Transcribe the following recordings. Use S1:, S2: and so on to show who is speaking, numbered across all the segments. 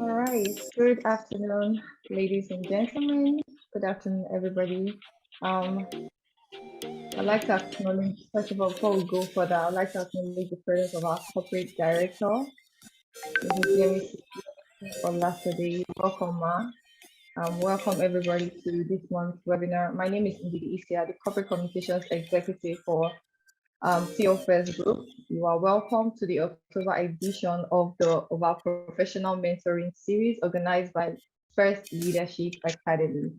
S1: All right. Good afternoon, ladies and gentlemen. Good afternoon, everybody. Um, I'd like to acknowledge, first of all, before we go further, I'd like to acknowledge the presence of our corporate director, Mrs. Yemi Olasode. Welcome, Ma. Welcome, everybody, to this month's webinar. My name is Ndidi Isia, the Corporate Communications Executive for TOFS Group. You are welcome to the October edition of our professional mentoring series organized by First Leadership Academy.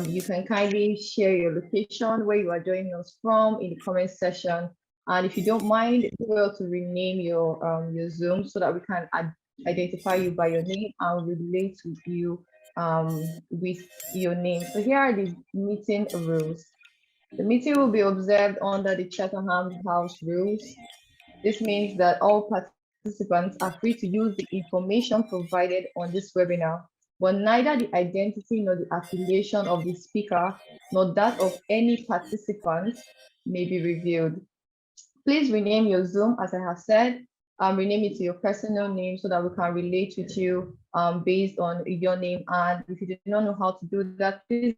S1: You can kindly share your location, where you are joining us from, in the comment section. And if you don't mind, do well to rename your Zoom so that we can identify you by your name and relate with you with your name. So here are the meeting rules. The meeting will be observed under the Chatham House rules. This means that all participants are free to use the information provided on this webinar, but neither the identity nor the affiliation of the speaker nor that of any participant may be revealed. Please rename your Zoom, as I have said, rename it to your personal name so that we can relate with you based on your name. And if you do not know how to do that, please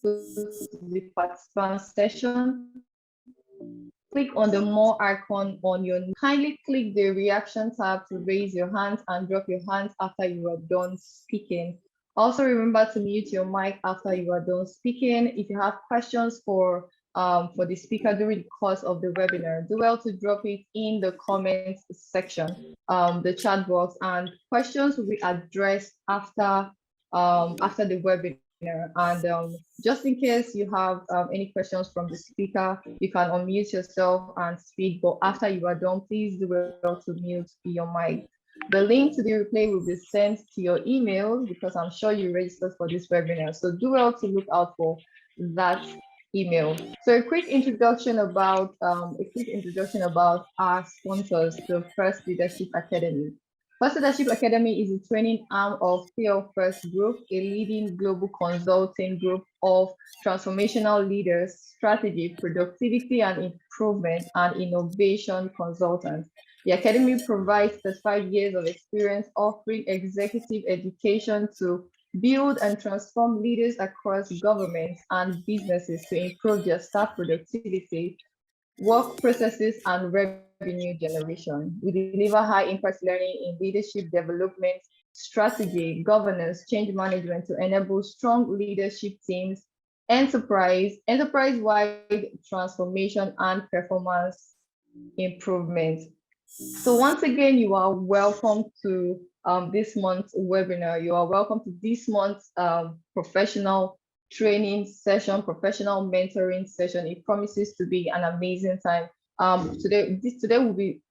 S1: go to the participant session, click on the more icon on your, kindly click the reaction tab to raise your hands and drop your hands after you are done speaking. Also remember to mute your mic after you are done speaking. If you have questions for the speaker during the course of the webinar, do well to drop it in the comments section, the chat box, and questions will be addressed after the webinar. And just in case you have any questions from the speaker, you can unmute yourself and speak, but after you are done, please do well to mute your mic. The link to the replay will be sent to your email because I'm sure you registered for this webinar. So do well to look out for that email. So a quick introduction about our sponsors, the First Leadership Academy. First Leadership Academy is a training arm of PL First Group, a leading global consulting group of transformational leaders, strategy, productivity and improvement, and innovation consultants. The Academy provides 35 years of experience offering executive education to build and transform leaders across governments and businesses to improve their staff productivity, work processes, and revenue generation. We deliver high impact learning in leadership development, strategy, governance, change management to enable strong leadership teams, enterprise-wide transformation, and performance improvement. So once again, you are welcome to this month's webinar. You are welcome to this month's professional training session, professional mentoring session. It promises to be an amazing time. Today we'll be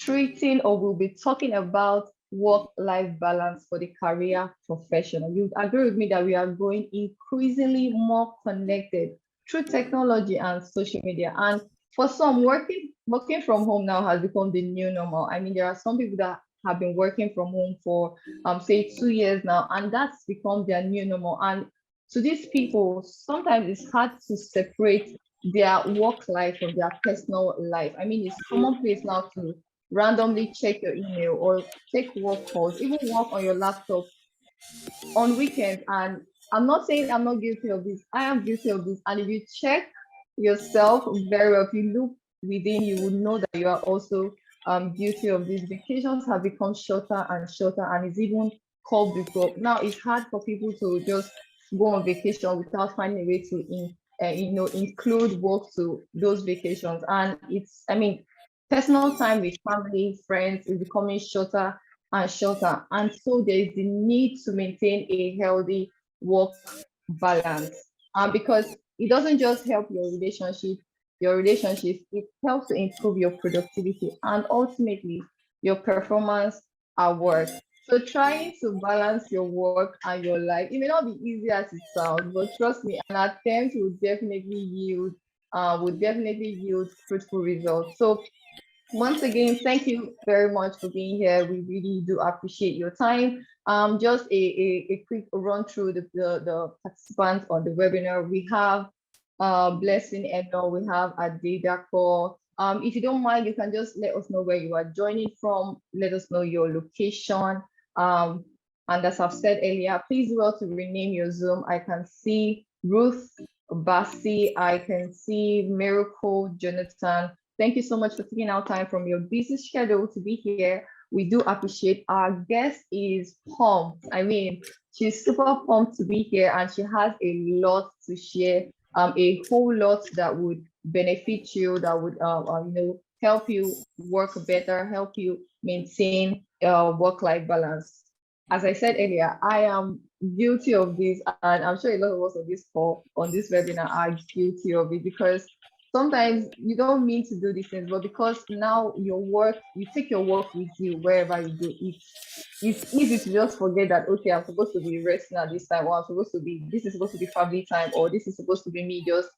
S1: we'll be talking about work-life balance for the career professional. You agree with me that we are growing increasingly more connected through technology and social media. And for some, working from home now has become the new normal. I mean, there are some people that have been working from home for say 2 years now, and that's become their new normal. And to these people, sometimes it's hard to separate their work life from their personal life. I mean, it's commonplace now to randomly check your email or take work calls, even work on your laptop on weekends. And I'm not saying I'm not guilty of this. I am guilty of this. And if you check yourself very well, if you look within, you would know that you are also guilty of this. Vacations have become shorter and shorter, and it's even called before. Now it's hard for people to just go on vacation without finding a way to include work to those vacations. And I mean, personal time with family, friends is becoming shorter and shorter. And so there is the need to maintain a healthy work balance. Because it doesn't just help your relationships, it helps to improve your productivity and ultimately your performance at work. So trying to balance your work and your life, it may not be easy as it sounds, but trust me, an attempt will definitely yield fruitful results. So once again, thank you very much for being here. We really do appreciate your time. Just a quick run through the participants on the webinar. We have Blessing Eno, we have Adedako. If you don't mind, you can just let us know where you are joining from. Let us know your location. And as I've said earlier, please do well to rename your Zoom. I can see Ruth, Basi, I can see Miracle, Jonathan. Thank you so much for taking out time from your busy schedule to be here. We do appreciate our guest is pumped. I mean, she's super pumped to be here and she has a lot to share, a whole lot that would benefit you, that would help you work better, help you maintain work-life balance. As I said earlier, I am guilty of this, and I'm sure a lot of us on this call, on this webinar, are guilty of it because sometimes you don't mean to do these things, but because now your work, you take your work with you wherever you go. It's easy to just forget that, okay, I'm supposed to be resting at this time, or this is supposed to be family time, or this is supposed to be me just,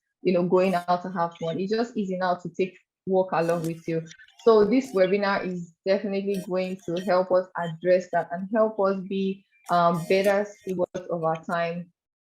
S1: going out to have fun. It's just easy now to take work along with you. So this webinar is definitely going to help us address that and help us be better stewards of our time.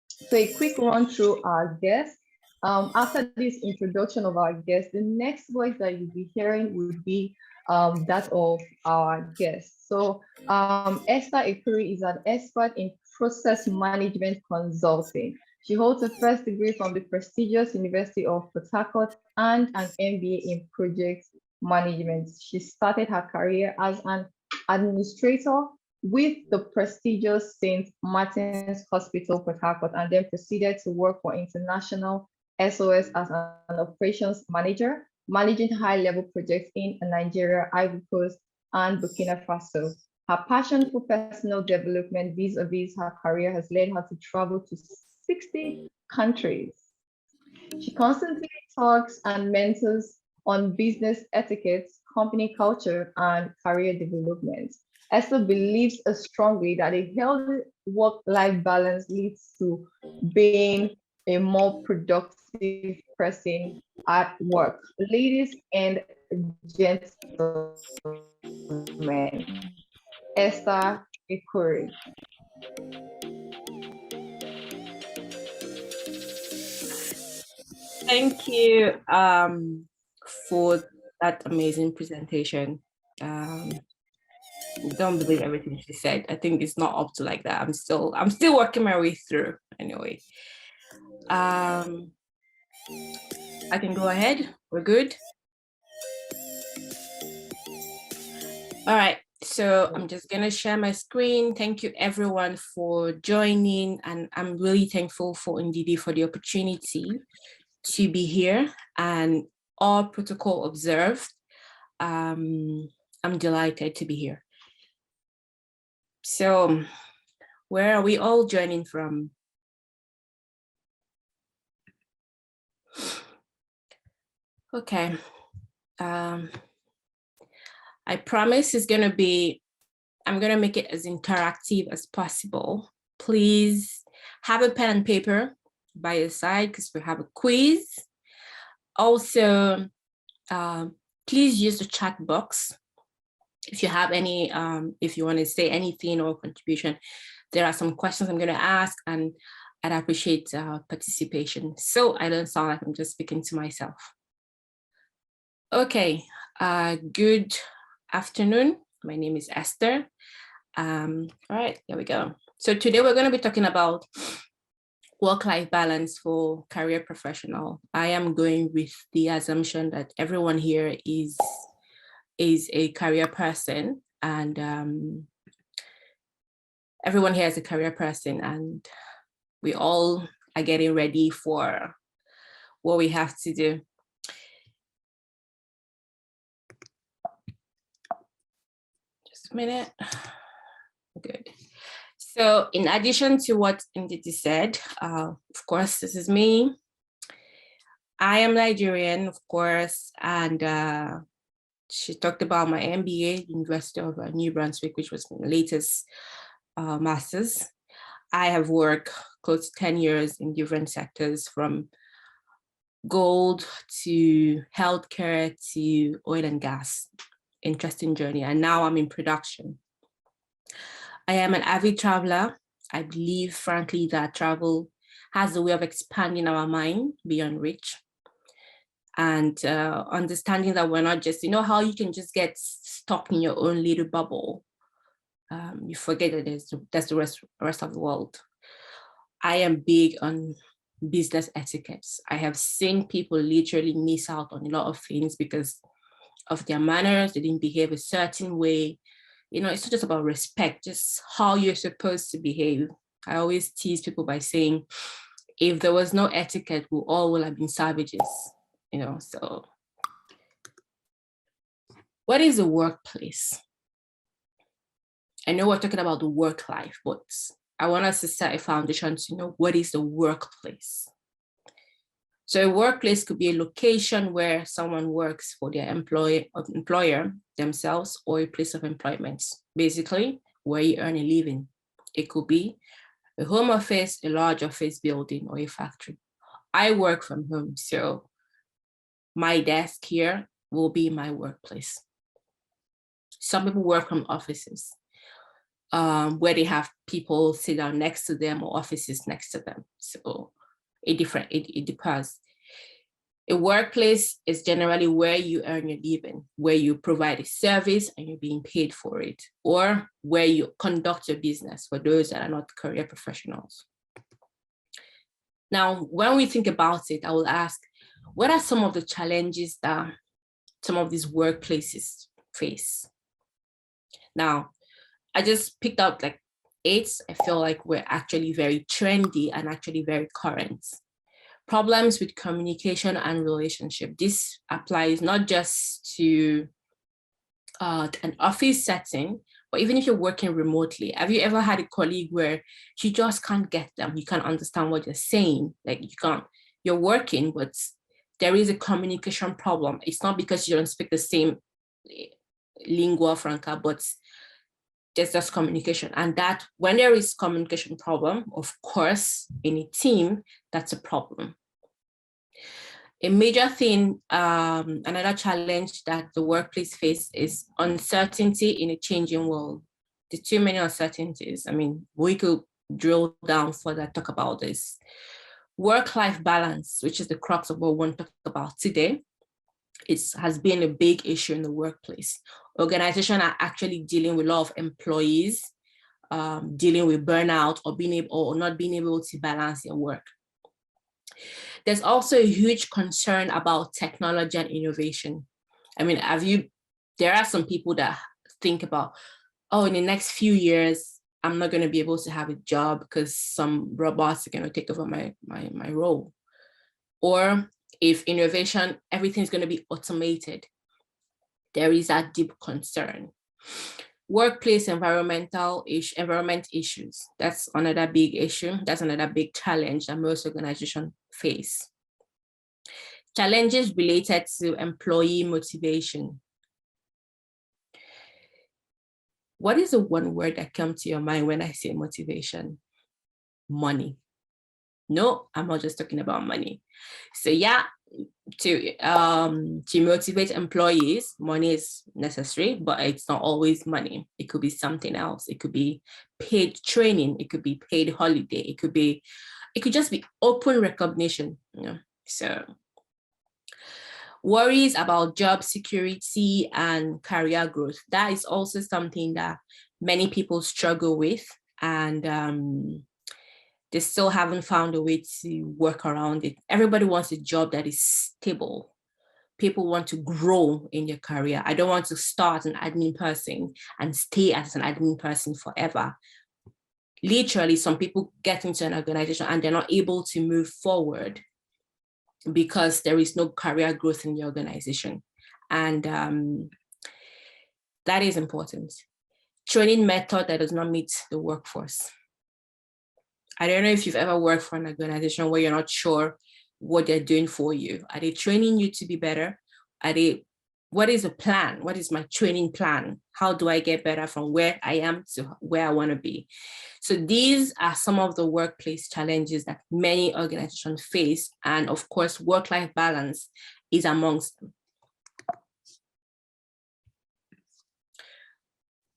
S1: So a quick run through our guests. After this introduction of our guest, the next voice that you'll be hearing would be that of our guest. So Esther Ekuri is an expert in process management consulting. She holds a first degree from the prestigious University of Port Harcourt and an MBA in project management. She started her career as an administrator with the prestigious St. Martin's Hospital, Port Harcourt, and then proceeded to work for International SOS as an operations manager, managing high-level projects in Nigeria, Ivory Coast, and Burkina Faso. Her passion for personal development vis-a-vis her career has led her to travel to 60 countries. She constantly talks and mentors on business etiquette, company culture, and career development. Esther believes strongly that a healthy work-life balance leads to being a more productive person at work. Ladies and gentlemen, Esther Ekuri.
S2: Thank you for that amazing presentation. Don't believe everything she said. I think it's not up to like that. I'm still working my way through anyway. I can go ahead. We're good. All right. So I'm just gonna share my screen. Thank you everyone for joining, and I'm really thankful for Ndidi for the opportunity to be here and all protocol observed. I'm delighted to be here. So where are we all joining from? Okay. I promise I'm gonna make it as interactive as possible. Please have a pen and paper by your side because we have a quiz. Also, please use the chat box. If you have any, if you want to say anything or contribution, there are some questions I'm going to ask, and I'd appreciate participation. So I don't sound like I'm just speaking to myself. Okay, good afternoon. My name is Esther. All right, here we go. So today we're going to be talking about work-life balance for career professional. I am going with the assumption that everyone here is a career person, and everyone here is a career person, and we all are getting ready for what we have to do. Just a minute. Good. So in addition to what Ndidi said, of course, this is me. I am Nigerian, of course, and she talked about my MBA, University of New Brunswick, which was my latest master's. I have worked close to 10 years in different sectors, from gold to healthcare to oil and gas. Interesting journey. And now I'm in production. I am an avid traveler. I believe, frankly, that travel has a way of expanding our mind beyond reach. And understanding that we're not just, you know how you can just get stuck in your own little bubble. you forget that that's the rest of the world. I am big on business etiquettes. I have seen people literally miss out on a lot of things because of their manners. They didn't behave a certain way. You know, it's not just about respect, just how you're supposed to behave. I always tease people by saying, if there was no etiquette, we all would have been savages, you know. So what is a workplace? I know we're talking about the work life, but I want us to set a foundation to know what is the workplace. So a workplace could be a location where someone works for their employer themselves, or a place of employment, basically where you earn a living. It could be a home office, a large office building, or a factory. I work from home, so my desk here will be my workplace. Some people work from offices where they have people sit down next to them or offices next to them. So it depends. A workplace is generally where you earn your living, where you provide a service and you're being paid for it, or where you conduct your business for those that are not career professionals. Now, when we think about it, I will ask, what are some of the challenges that some of these workplaces face? Now, I just picked out like 8. I feel like we're actually very trendy and actually very current. Problems with communication and relationship. This applies not just to an office setting, but even if you're working remotely. Have you ever had a colleague where you just can't get them? You can't understand what they're saying. Like you're working, but there is a communication problem. It's not because you don't speak the same lingua franca, but there's just communication. And that when there is communication problem, of course, in a team, that's a problem. A major thing, another challenge that the workplace faces is uncertainty in a changing world. There's too many uncertainties. I mean, we could drill down further, talk about this. Work-life balance, which is the crux of what we want to talk about today, has been a big issue in the workplace. Organizations are actually dealing with a lot of employees dealing with burnout or not being able to balance their work. There's also a huge concern about technology and innovation. I mean, there are some people that think about, oh, in the next few years, I'm not going to be able to have a job because some robots are going to take over my role. Or if innovation, everything's going to be automated. There is a deep concern. Workplace environment issues. That's another big issue. That's another big challenge that most organizations face. Challenges related to employee motivation. What is the one word that comes to your mind when I say motivation? Money. No, I'm not just talking about money. So yeah, to motivate employees, money is necessary, but it's not always money. It could be something else. It could be paid training. It could be paid holiday. It could just be open recognition. You know? So worries about job security and career growth. That is also something that many people struggle with, and they still haven't found a way to work around it. Everybody wants a job that is stable. People want to grow in their career. I don't want to start an admin person and stay as an admin person forever. Literally, some people get into an organization and they're not able to move forward because there is no career growth in the organization. And that is important. Training method that does not meet the workforce. I don't know if you've ever worked for an organization where you're not sure what they're doing for you. Are they training you to be better? What is the plan? What is my training plan? How do I get better from where I am to where I want to be? So these are some of the workplace challenges that many organizations face. And of course, work-life balance is amongst them.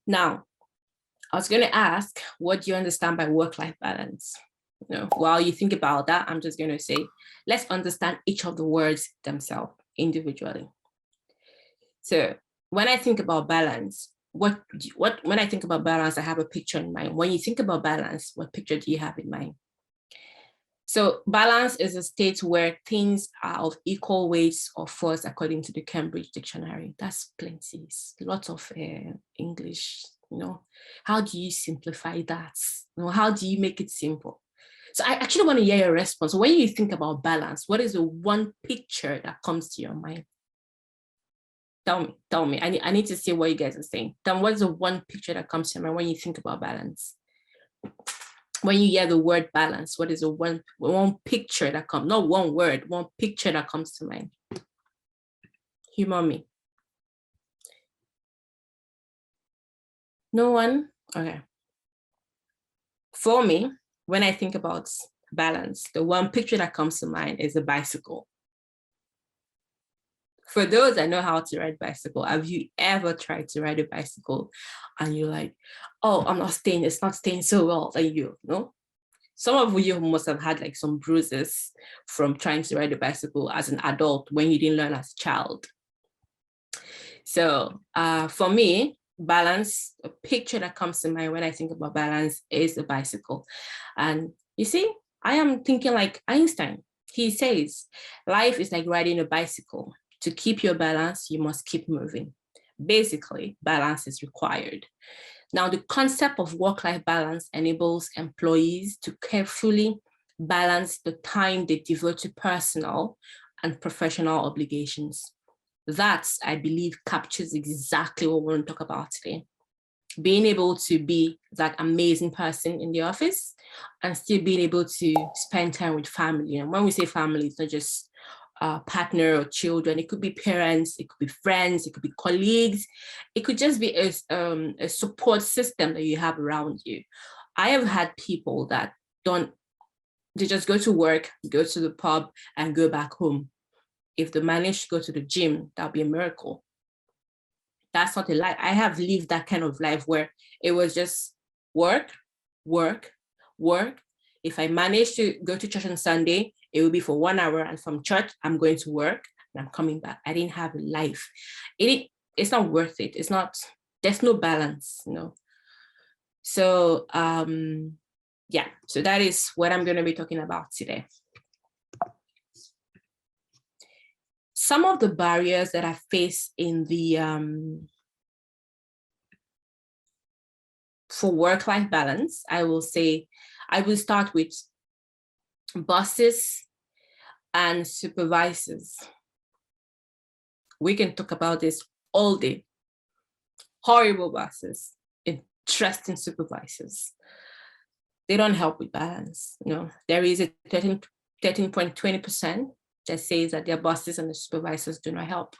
S2: Now, I was going to ask, what do you understand by work-life balance? You know, while you think about that, I'm just going to say, let's understand each of the words themselves individually. So when I think about balance, when I think about balance, I have a picture in mind. When you think about balance, what picture do you have in mind? So balance is a state where things are of equal weights or force according to the Cambridge Dictionary. That's plenty. It's lots of English, How do you simplify that? How do you make it simple? So I actually want to hear your response. When you think about balance, what is the one picture that comes to your mind? Tell me. I need to see what you guys are saying. Then what's the one picture that comes to your mind when you think about balance? When you hear the word balance, what is the one picture that comes? Not one word, one picture that comes to mind. Humor me. No one? Okay. For me, when I think about balance, the one picture that comes to mind is a bicycle. For those that know how to ride bicycle, have you ever tried to ride a bicycle and you're like, oh, it's not staying so well, and some of you must have had like some bruises from trying to ride a bicycle as an adult when you didn't learn as a child. So for me, balance, a picture that comes to mind when I think about balance is a bicycle. And you see, I am thinking like Einstein. He says, life is like riding a bicycle. To keep your balance, you must keep moving. Basically, balance is required. Now, the concept of work-life balance enables employees to carefully balance the time they devote to personal and professional obligations. That, I believe, captures exactly what we're going to talk about today. Being able to be that amazing person in the office and still being able to spend time with family. And when we say family, it's not just partner or children. It could be parents, it could be friends, it could be colleagues. It could just be a support system that you have around you. I have had people that they just go to work, go to the pub and go back home. If they manage to go to the gym, that'll be a miracle. That's not a life. I have lived that kind of life where it was just work, work, work. If I manage to go to church on Sunday, it will be for 1 hour, and from church, I'm going to work and I'm coming back. I didn't have a life. It's not worth it. There's no balance, So yeah, so that is what I'm going to be talking about today. Some of the barriers that I face in the for work-life balance, I will start with bosses and supervisors. We can talk about this all day. Horrible bosses, interesting supervisors. They don't help with balance. There is a 13.20% that says that their bosses and the supervisors do not help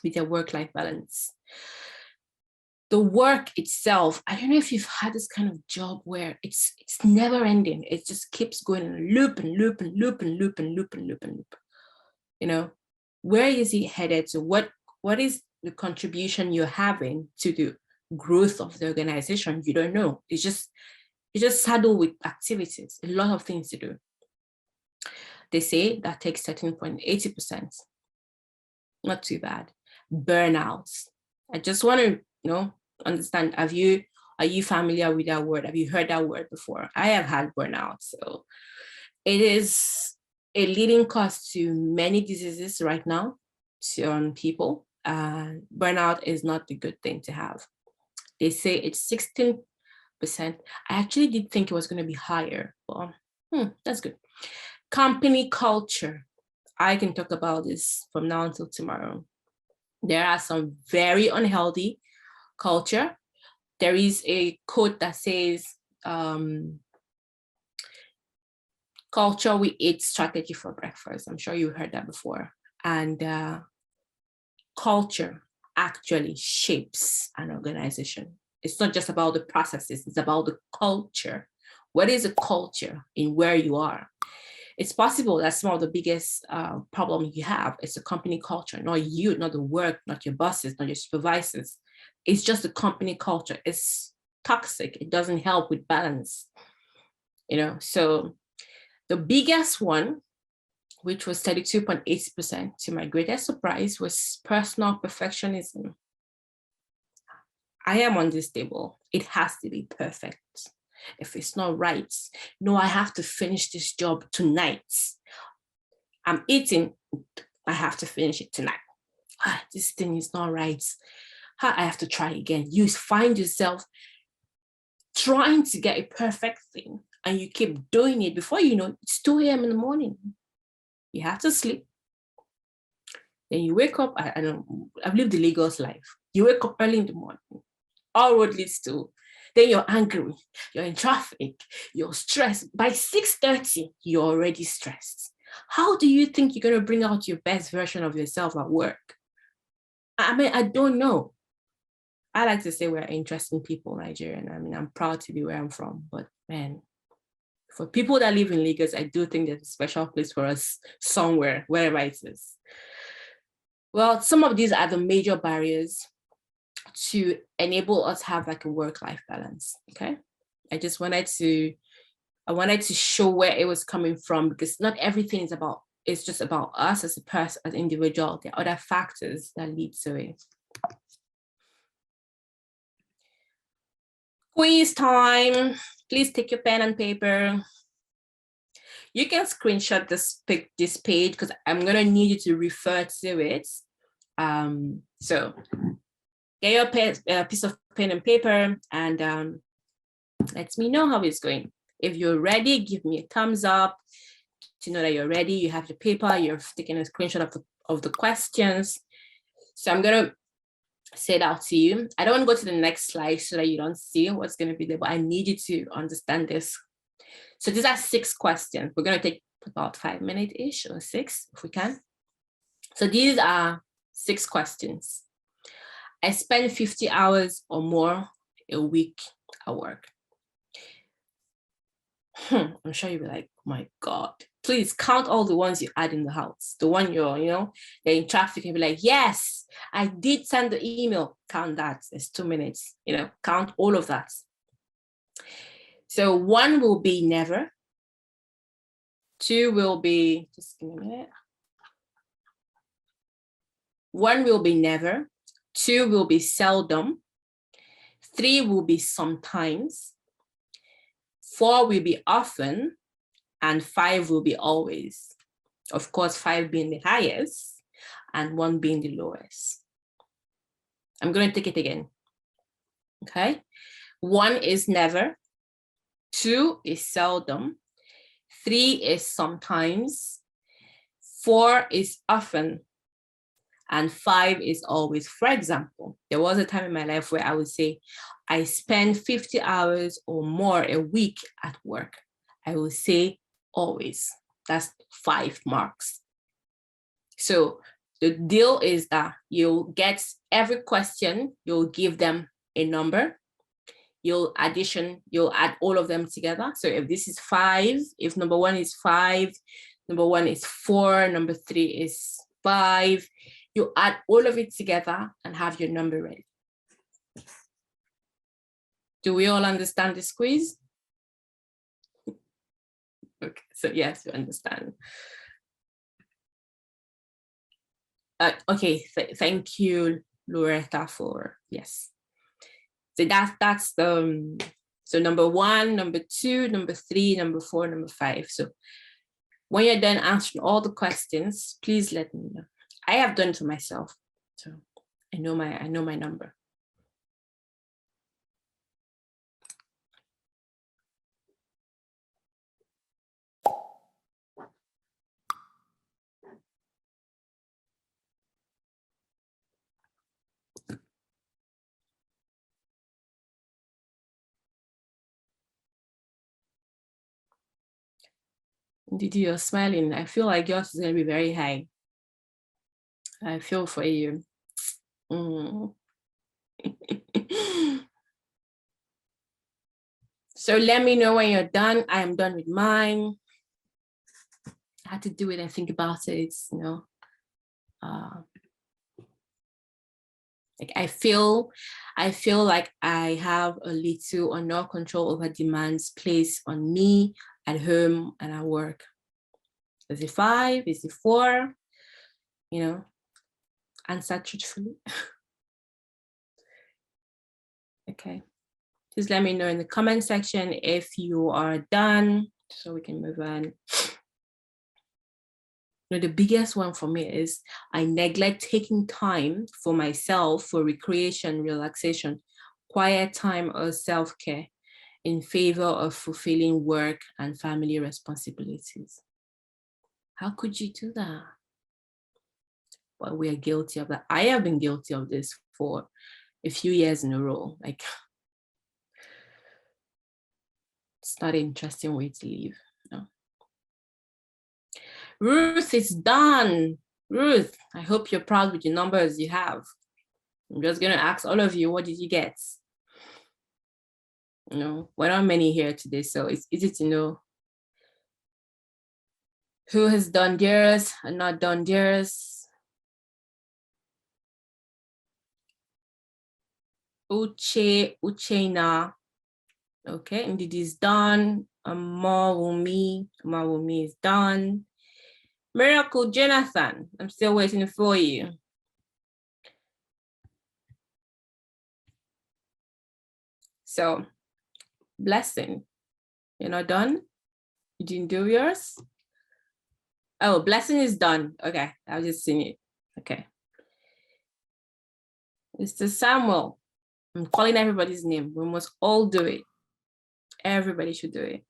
S2: with their work-life balance. The work itself, I don't know if you've had this kind of job where it's never ending. It just keeps going in a loop and loop and loop and loop and loop and loop and loop. Where is it headed to? What is the contribution you're having to the growth of the organization? You don't know. It's just saddled with activities, a lot of things to do. They say that takes 13.80%. Not too bad. Burnouts. I just want to understand, are you familiar with that word? Have you heard that word before? I have had burnout. So it is a leading cause to many diseases right now on people. Burnout is not a good thing to have. They say it's 16%. I actually did think it was going to be higher, but that's good. Company culture. I can talk about this from now until tomorrow. There are some very unhealthy culture. There is a quote that says, culture we eat strategy for breakfast. I'm sure you heard that before. And culture actually shapes an organization. It's not just about the processes, it's about the culture. What is a culture in where you are? It's possible that some of the biggest problem you have is a company culture, not you, not the work, not your bosses, not your supervisors. It's just the company culture. It's toxic. It doesn't help with balance. So the biggest one, which was 32.8%, to my greatest surprise, was personal perfectionism. I am on this table. It has to be perfect. If it's not right, no, I have to finish this job tonight. I'm eating, I have to finish it tonight. This thing is not right. I have to try again. You find yourself trying to get a perfect thing and you keep doing it. Before you know, it's 2 a.m. in the morning. You have to sleep. Then you wake up. I've lived the Lagos life. You wake up early in the morning. All road leads to. Then you're angry. You're in traffic. You're stressed. By 6:30, you're already stressed. How do you think you're going to bring out your best version of yourself at work? I mean, I don't know. I like to say we're interesting people, Nigerian. I mean, I'm proud to be where I'm from, but man, for people that live in Lagos, I do think there's a special place for us somewhere, wherever it is. Well, some of these are the major barriers to enable us to have like a work-life balance, okay? I wanted to show where it was coming from, because not everything is it's just about us as a person, as an individual. There are other factors that lead to it. Quiz time. Please take your pen and paper. You can screenshot this page because I'm gonna need you to refer to it. So get your piece of pen and paper and let me know how it's going. If you're ready, give me a thumbs up to know that you're ready. You have your paper, you're taking a screenshot of the questions. So I'm gonna say it out to you. I don't want to go to the next slide so that you don't see what's going to be there, but I need you to understand this. So these are 6 questions. We're going to take about 5 minutes-ish, or 6 if we can. So these are 6 questions. I spend 50 hours or more a week at work. I'm sure you'll be like, oh my God, please count all the ones you add in the house. The one you're in traffic and be like, yes, I did send the email. Count that. It's 2 minutes. Count all of that. So 1 will be never. 2 will be, just give me a minute. 1 will be never. 2 will be seldom. 3 will be sometimes. 4 will be often. And 5 will be always. Of course, 5 being the highest and 1 being the lowest. I'm going to take it again. Okay. 1 is never. 2 is seldom. 3 is sometimes. 4 is often. And 5 is always. For example, there was a time in my life where I would say, I spend 50 hours or more a week at work. I will say always. That's 5 marks. So the deal is that you'll get every question, you'll give them a number, you'll add all of them together. So if this is 5, if number 1 is 5, number 1 is 4, number 3 is 5, you add all of it together and have your number ready. Do we all understand this quiz? Okay, so yes, you understand. Okay, thank you, Loretta, for yes. So that's the so number 1, number 2, number 3, number 4, number 5. So when you're done answering all the questions, please let me know. I have done it for myself, so I know my number. Didi, you're smiling. I feel like yours is going to be very high. I feel for you. So let me know when you're done. I am done with mine. I had to do it and think about it, like I feel like I have a little or no control over demands placed on me at home and at work. Is it 5? Is it 4? Answer truthfully. Okay. Just let me know in the comment section if you are done so we can move on. The biggest one for me is I neglect taking time for myself for recreation, relaxation, quiet time, or self-care in favor of fulfilling work and family responsibilities. How could you do that? Well, we are guilty of that. I have been guilty of this for a few years in a row. Like, it's not an interesting way to live. No. Ruth, it's done. Ruth, I hope you're proud with the numbers you have. I'm just going to ask all of you, what did you get? You know, we're not many here today, so it's easy to know who has done theirs and not done theirs. Uchena. Okay, Ndidi is done. Amawumi is done. Miracle Jonathan, I'm still waiting for you. So, Blessing, you're not done? You didn't do yours? Oh, Blessing is done. Okay, I've just seen it. Okay. Mr. Samuel, I'm calling everybody's name. We must all do it. Everybody should do it.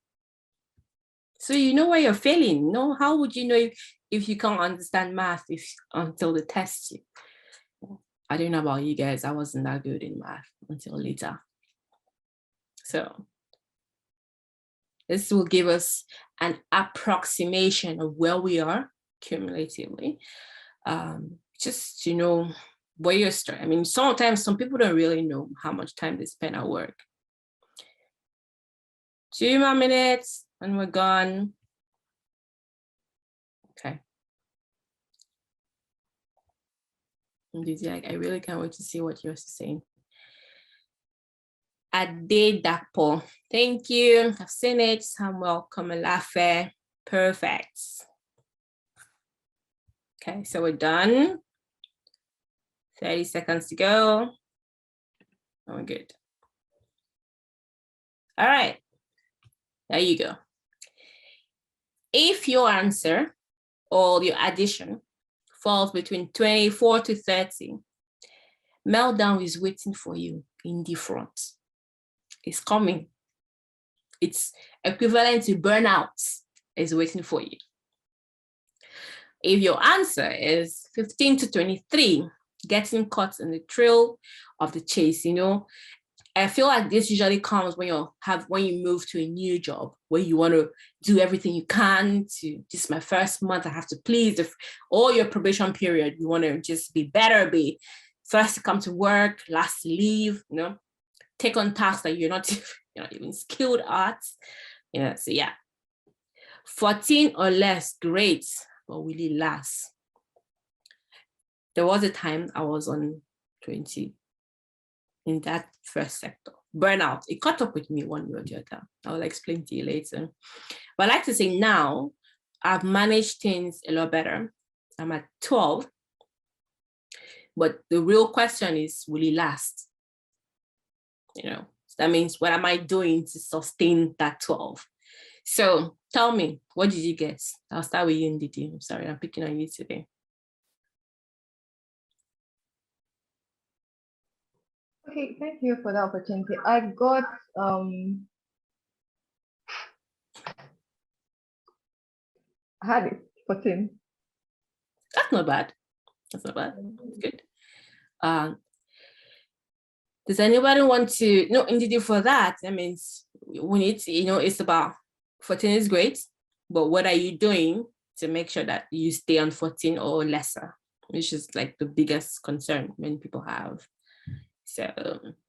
S2: So you know where you're failing. No, how would you know if you can't understand math until the test you? I don't know about you guys. I wasn't that good in math until later. So this will give us an approximation of where we are cumulatively. Just to know where you're starting. I mean, sometimes some people don't really know how much time they spend at work. 2 more minutes and we're gone. Okay. I really can't wait to see what you're saying. Ade Dakpo, thank you. I've seen it. Samuel Kamalafe, perfect. Okay, so we're done. 30 seconds to go. Oh, we're good. All right, there you go. If your answer or your addition falls between 24 to 30, meltdown is waiting for you in the front. It's coming. It's equivalent to burnout is waiting for you. If your answer is 15 to 23, getting caught in the trail of the chase, you know, I feel like this usually comes when you move to a new job where you want to do everything you can to, this is my first month, I have to please all your probation period. You want to just be better, be first to come to work, last to leave, you know, take on tasks that you're not even skilled at. Yeah, so yeah. 14 or less, great, but will it last? There was a time I was on 20 in that first sector. Burnout, it caught up with me one way or the other. I will explain to you later. But I like to say now, I've managed things a lot better. I'm at 12. But the real question is, will it last? You know, so that means what am I doing to sustain that 12? So tell me, what did you get? I'll start with you, Ndidi. I'm sorry, I'm picking on you today.
S1: Okay, thank you for the opportunity. I got I had it 14.
S2: That's not bad. That's not bad. That's good. Does anybody want to know Ndidi for that? That means we need to, you know, it's about 14 is great, but what are you doing to make sure that you stay on 14 or lesser, which is like the biggest concern many people have. So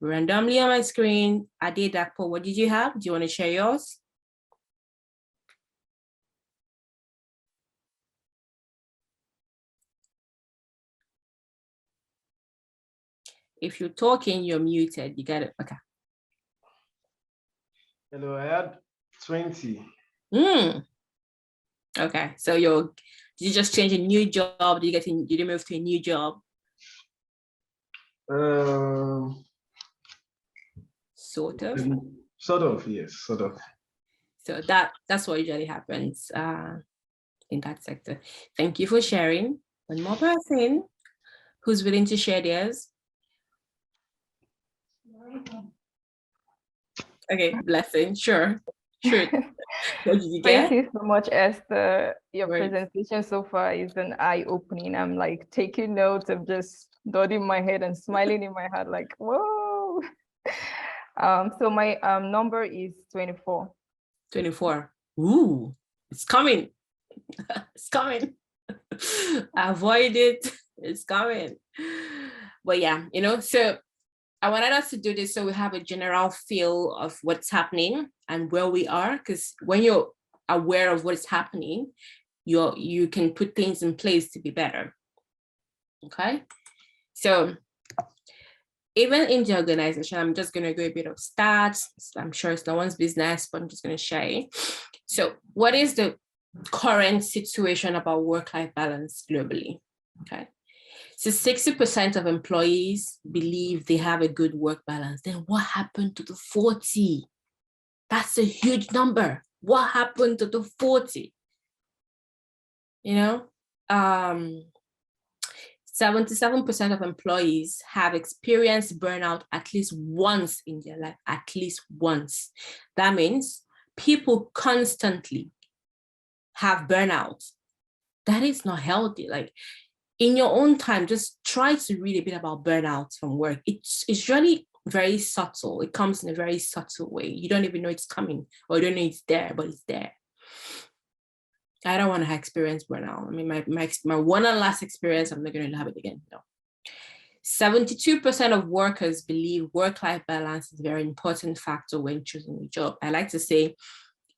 S2: randomly on my screen, Ade Dakpo, what did you have? Do you want to share yours? If you're talking, you're muted. You got it. Okay.
S3: Hello, I had 20.
S2: Okay. So did you just change a new job? Did you move to a new job? sort of.
S3: Sort of, yes, sort of.
S2: So that's what usually happens in that sector. Thank you for sharing. One more person who's willing to share theirs. Okay, Blessing, sure. What did you
S1: Thank
S2: get?
S1: you so much, Esther. Your
S2: Right.
S1: presentation so far is an eye-opening. I'm like taking notes. I'm just nodding my head and smiling in my heart, like, whoa. So my number is 24.
S2: 24. Ooh, it's coming. It's coming. Avoid it. It's coming. But yeah, so I wanted us to do this so we have a general feel of what's happening and where we are, because when you're aware of what's happening, you can put things in place to be better. Okay, so even in the organization, I'm just going to go a bit of stats. I'm sure it's no one's business, but I'm just going to share. So what is the current situation about work-life balance globally? Okay. So 60% of employees believe they have a good work balance. Then what happened to the 40? That's a huge number. What happened to the 40? 77% of employees have experienced burnout at least once in their life, at least once. That means people constantly have burnout. That is not healthy. Like, in your own time, just try to read a bit about burnout from work. It's really very subtle. It comes in a very subtle way. You don't even know it's coming, or you don't know it's there, but it's there. I don't want to experience burnout. I mean, my one and last experience, I'm not going to have it again. No. 72% of workers believe work-life balance is a very important factor when choosing a job. I like to say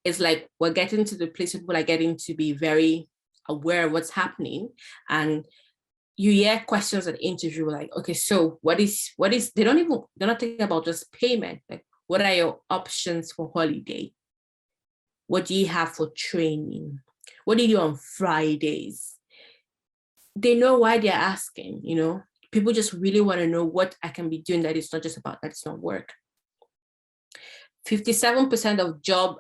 S2: it's like we're getting to the place where people are getting to be very aware of what's happening, and you hear questions at interview like, okay, so what is they're not thinking about just payment. Like, what are your options for holiday? What do you have for training? What do you do on Fridays? They know why they're asking, people just really want to know what I can be doing that it's not just about, that it's not work. 57% of job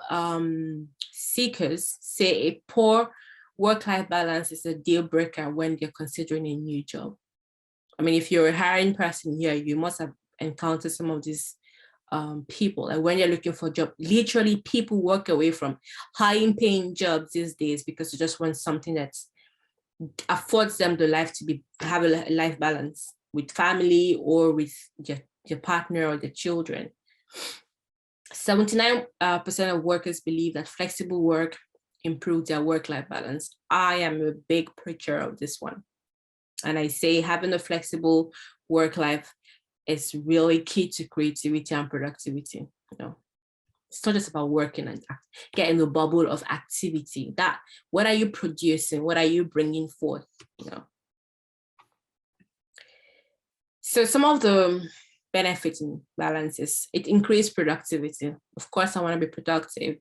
S2: seekers say a poor work-life balance is a deal breaker when they're considering a new job. I mean, if you're a hiring person here, you must have encountered some of these people. Like, when you're looking for a job, literally people walk away from high-paying jobs these days because they just want something that affords them the life to have a life balance with family or with your partner or the children. 79% of workers believe that flexible work improves their work-life balance. I am a big preacher of this one. And I say having a flexible work life is really key to creativity and productivity. It's not just about working and getting the bubble of activity. That, what are you producing? What are you bringing forth? So some of the benefits in balance is it increased productivity. Of course, I want to be productive.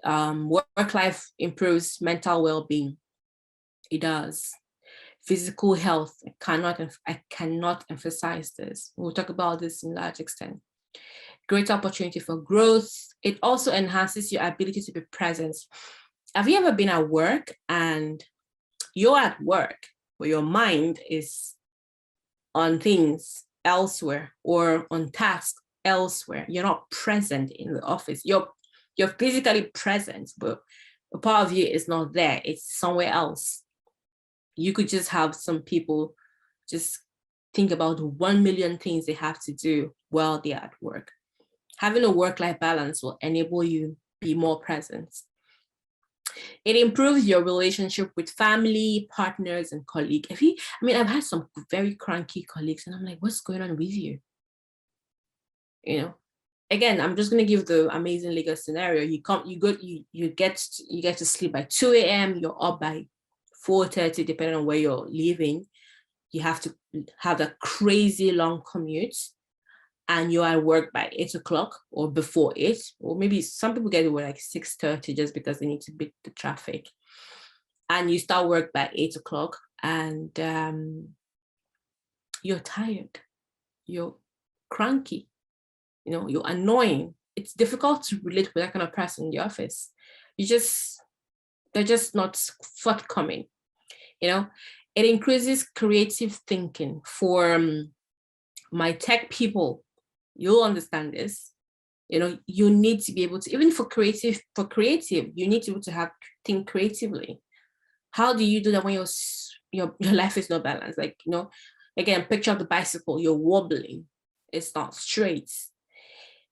S2: Work life improves mental well-being. It does. Physical health, I cannot emphasize this. We'll talk about this in large extent. Great opportunity for growth. It also enhances your ability to be present. Have you ever been at work and you're at work, but your mind is on things elsewhere or on tasks elsewhere? You're not present in the office. You're physically present, but a part of you is not there. It's somewhere else. You could just have some people just think about 1 million things they have to do while they're at work. Having a work-life balance will enable you be more present. It improves your relationship with family, partners, and colleagues. I've had some very cranky colleagues, and I'm like, what's going on with you? Again, I'm just going to give the amazing legal scenario. You get to sleep by 2 a.m. You're up by 4:30, depending on where you're living. You have to have a crazy long commute, and you're at work by 8 o'clock or before 8, or maybe some people get to work like 6:30 just because they need to beat the traffic. And you start work by 8 o'clock, and you're tired, you're cranky, you're annoying. It's difficult to relate with that kind of person in the office. They're just not forthcoming. It increases creative thinking for my tech people. You'll understand this. You need to be able to, even for creative, you need to be able to think creatively. How do you do that when your life is not balanced? Like, again, picture of the bicycle, you're wobbling, it's not straight.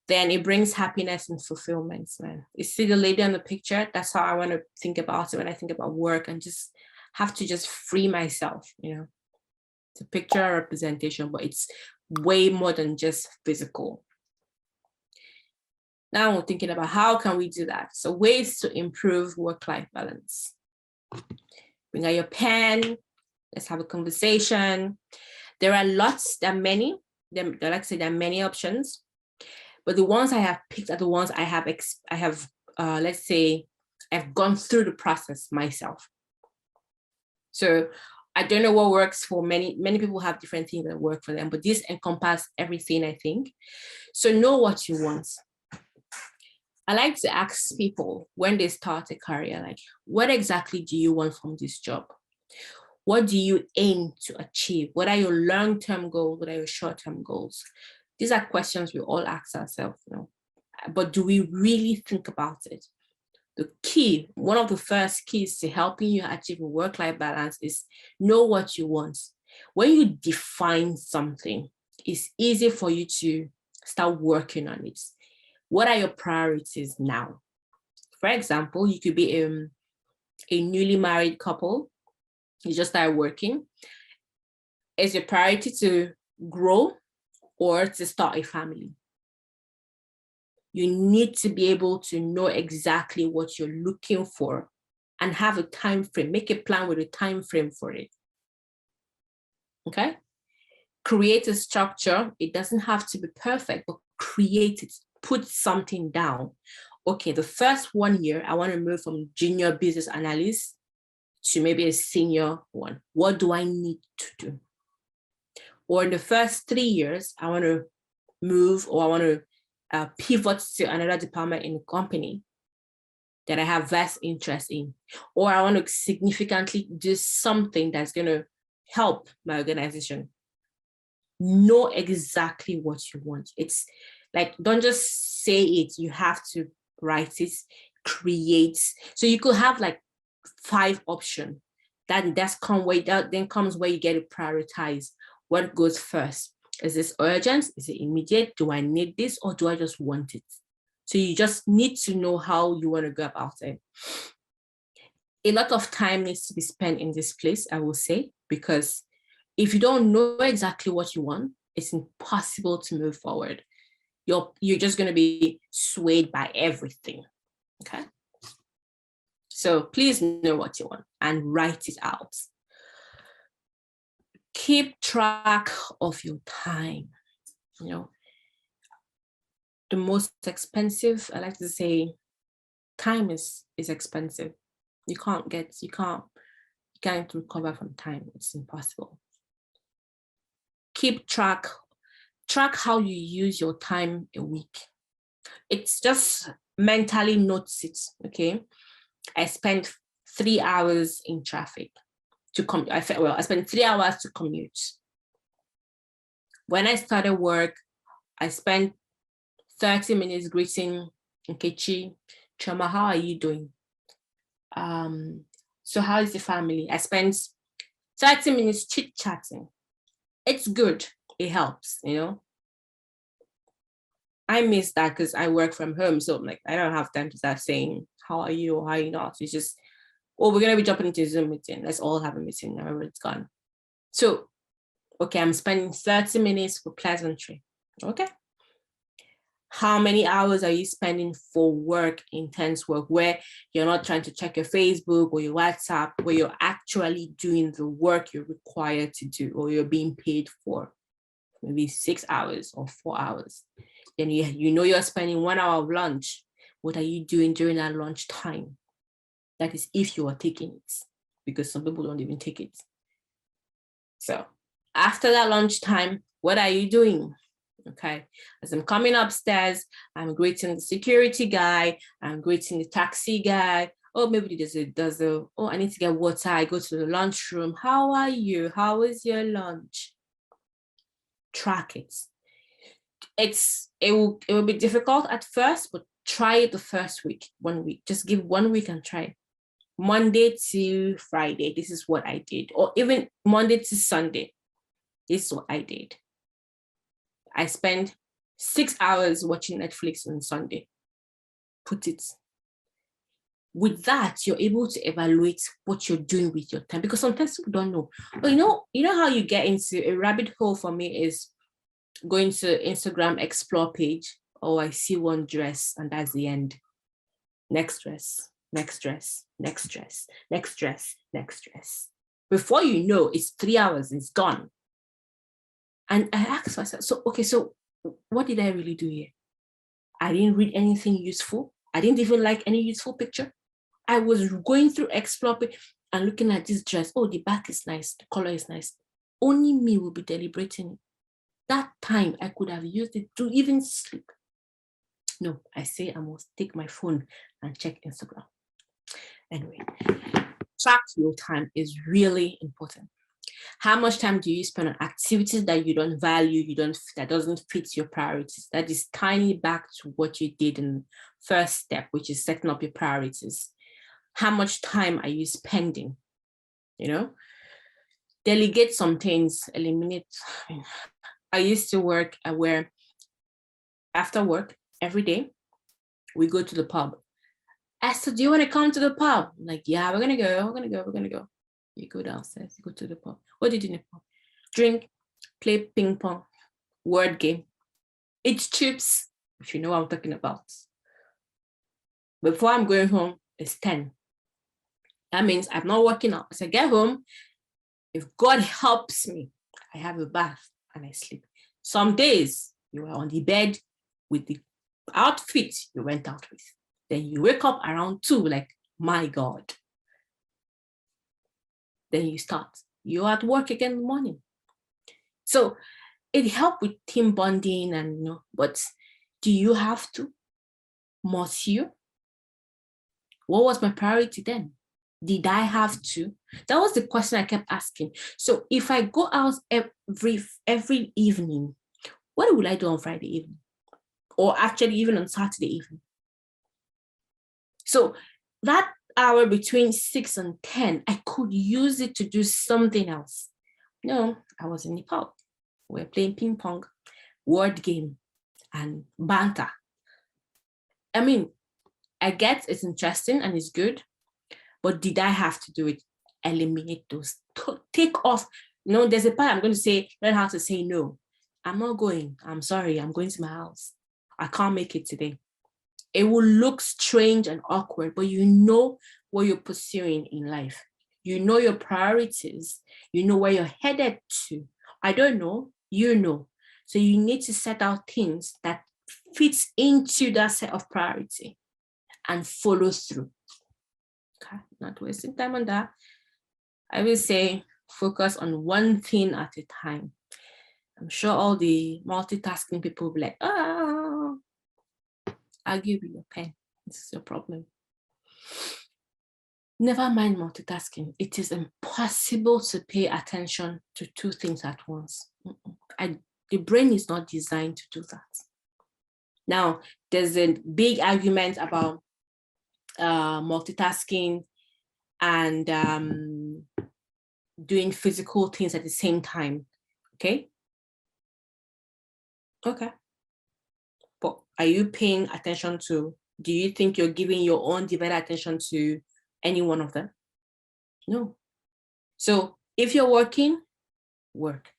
S2: Then it brings happiness and fulfillment, man. You see the lady on the picture? That's how I want to think about it when I think about work, and just have to just free myself, It's a picture representation, but it's way more than just physical. Now we're thinking about how can we do that? So ways to improve work-life balance. Bring out your pen, let's have a conversation. There are lots, there are many options, but the ones I have picked are the ones I have, let's say, I've gone through the process myself. So I don't know what works for many people. Have different things that work for them, but this encompasses everything, I think. So know what you want. I like to ask people when they start a career, like, what exactly do you want from this job? What do you aim to achieve? What are your long-term goals? What are your short-term goals? These are questions we all ask ourselves, but do we really think about it? The key, one of the first keys to helping you achieve a work-life balance is know what you want. When you define something, it's easy for you to start working on it. What are your priorities now? For example, you could be a newly married couple. You just start working. Is your priority to grow or to start a family? You need to be able to know exactly what you're looking for and have a time frame. Make a plan with a time frame for it. Okay? Create a structure. It doesn't have to be perfect, but create it. Put something down. Okay, the first 1 year, I want to move from junior business analyst to maybe a senior one. What do I need to do? Or in the first 3 years, I want to move, or I want to pivot to another department in the company that I have vast interest in, or I want to significantly do something that's going to help my organization. Know exactly what you want. It's like, don't just say it, you have to write it, create. So you could have like 5 options. Then comes where you get to prioritize what goes first. Is this urgent? Is it immediate? Do I need this, or do I just want it? So you just need to know how you want to go about it. A lot of time needs to be spent in this place, I will say, because if you don't know exactly what you want, it's impossible to move forward. You're just going to be swayed by everything. Okay. So please know what you want and write it out. Keep track of your time. The most expensive, I like to say, time is expensive. You can't recover from time. It's impossible. Keep track how you use your time a week. It's just mentally notice it. Okay, I spent 3 hours in traffic to come. I spent 3 hours to commute. When I started work, I spent 30 minutes greeting Nkechi. Chama, how are you doing? So how is the family? I spent 30 minutes chit-chatting. It's good. It helps, I miss that because I work from home. So I'm like, I don't have time to start saying, how are you or how are you not? It's just, we're going to be jumping into a Zoom meeting. Let's all have a meeting. Remember, it's gone. So, okay, I'm spending 30 minutes for pleasantry. Okay. How many hours are you spending for work, intense work, where you're not trying to check your Facebook or your WhatsApp, where you're actually doing the work you're required to do or you're being paid for? Maybe 6 hours or 4 hours. Then you're spending 1 hour of lunch. What are you doing during that lunch time? That is if you are taking it, because some people don't even take it. So after that lunch time, what are you doing? Okay, as I'm coming upstairs, I'm greeting the security guy, I'm greeting the taxi guy. Oh, maybe oh, I need to get water. I go to the lunchroom. How are you? How is your lunch? Track it. It will be difficult at first, but try it the first week, 1 week. Just give 1 week and try it. Monday to Friday, this is what I did. Or even Monday to Sunday, this is what I did. I spend 6 hours watching Netflix on Sunday. Put it. With that, you're able to evaluate what you're doing with your time, because sometimes people don't know. But you know how you get into a rabbit hole for me is going to Instagram explore page. Oh, I see one dress and that's the end. Next dress, next dress, next dress, next dress, next dress. Before you know, it's 3 hours, it's gone. And I asked myself, so what did I really do here? I didn't read anything useful. I didn't even like any useful picture. I was going through explore and looking at this dress. Oh, the back is nice. The color is nice. Only me will be deliberating it. That time I could have used it to even sleep. No, I say I must take my phone and check Instagram. Anyway, track your time is really important. How much time do you spend on activities that you don't value, that doesn't fit your priorities? That is tiny back to what you did in the first step, which is setting up your priorities. How much time are you spending? Delegate some things, eliminate. I used to work where after work every day, we go to the pub. I said, do you want to come to the pub? I'm like, yeah, we're going to go. You go downstairs, you go to the pub. What do you do in the pub? Drink, play ping pong, word game. It's chips, if you know what I'm talking about. Before I'm going home, it's 10. That means I'm not working out. As I get home, if God helps me, I have a bath and I sleep. Some days you are on the bed with the outfit you went out with. Then you wake up around 2, like, my God. Then you start. You're at work again in the morning. So it helped with team bonding but do you have to? Must you? What was my priority then? Did I have to? That was the question I kept asking. So if I go out every evening, what will I do on Friday evening? Or actually even on Saturday evening? So that hour between 6 and 10, I could use it to do something else. No, I was in the pub. We're playing ping pong, word game, and banter. I mean, I get it's interesting and it's good, but did I have to do it? Eliminate those. Take off. There's a part I'm going to say, learn how to say no. I'm not going. I'm sorry. I'm going to my house. I can't make it today. It will look strange and awkward, but you know what you're pursuing in life. You know your priorities. You know where you're headed to. I don't know. You know. So you need to set out things that fits into that set of priority and follow through. Okay, not wasting time on that. I will say focus on one thing at a time. I'm sure all the multitasking people will be like, I'll give you your pen. This is your problem. Never mind multitasking. It is impossible to pay attention to 2 things at once. The brain is not designed to do that. Now, there's a big argument about multitasking and doing physical things at the same time. Okay? Okay. But are you paying attention to, do you think you're giving your own divided attention to any one of them? No. So if you're working, work.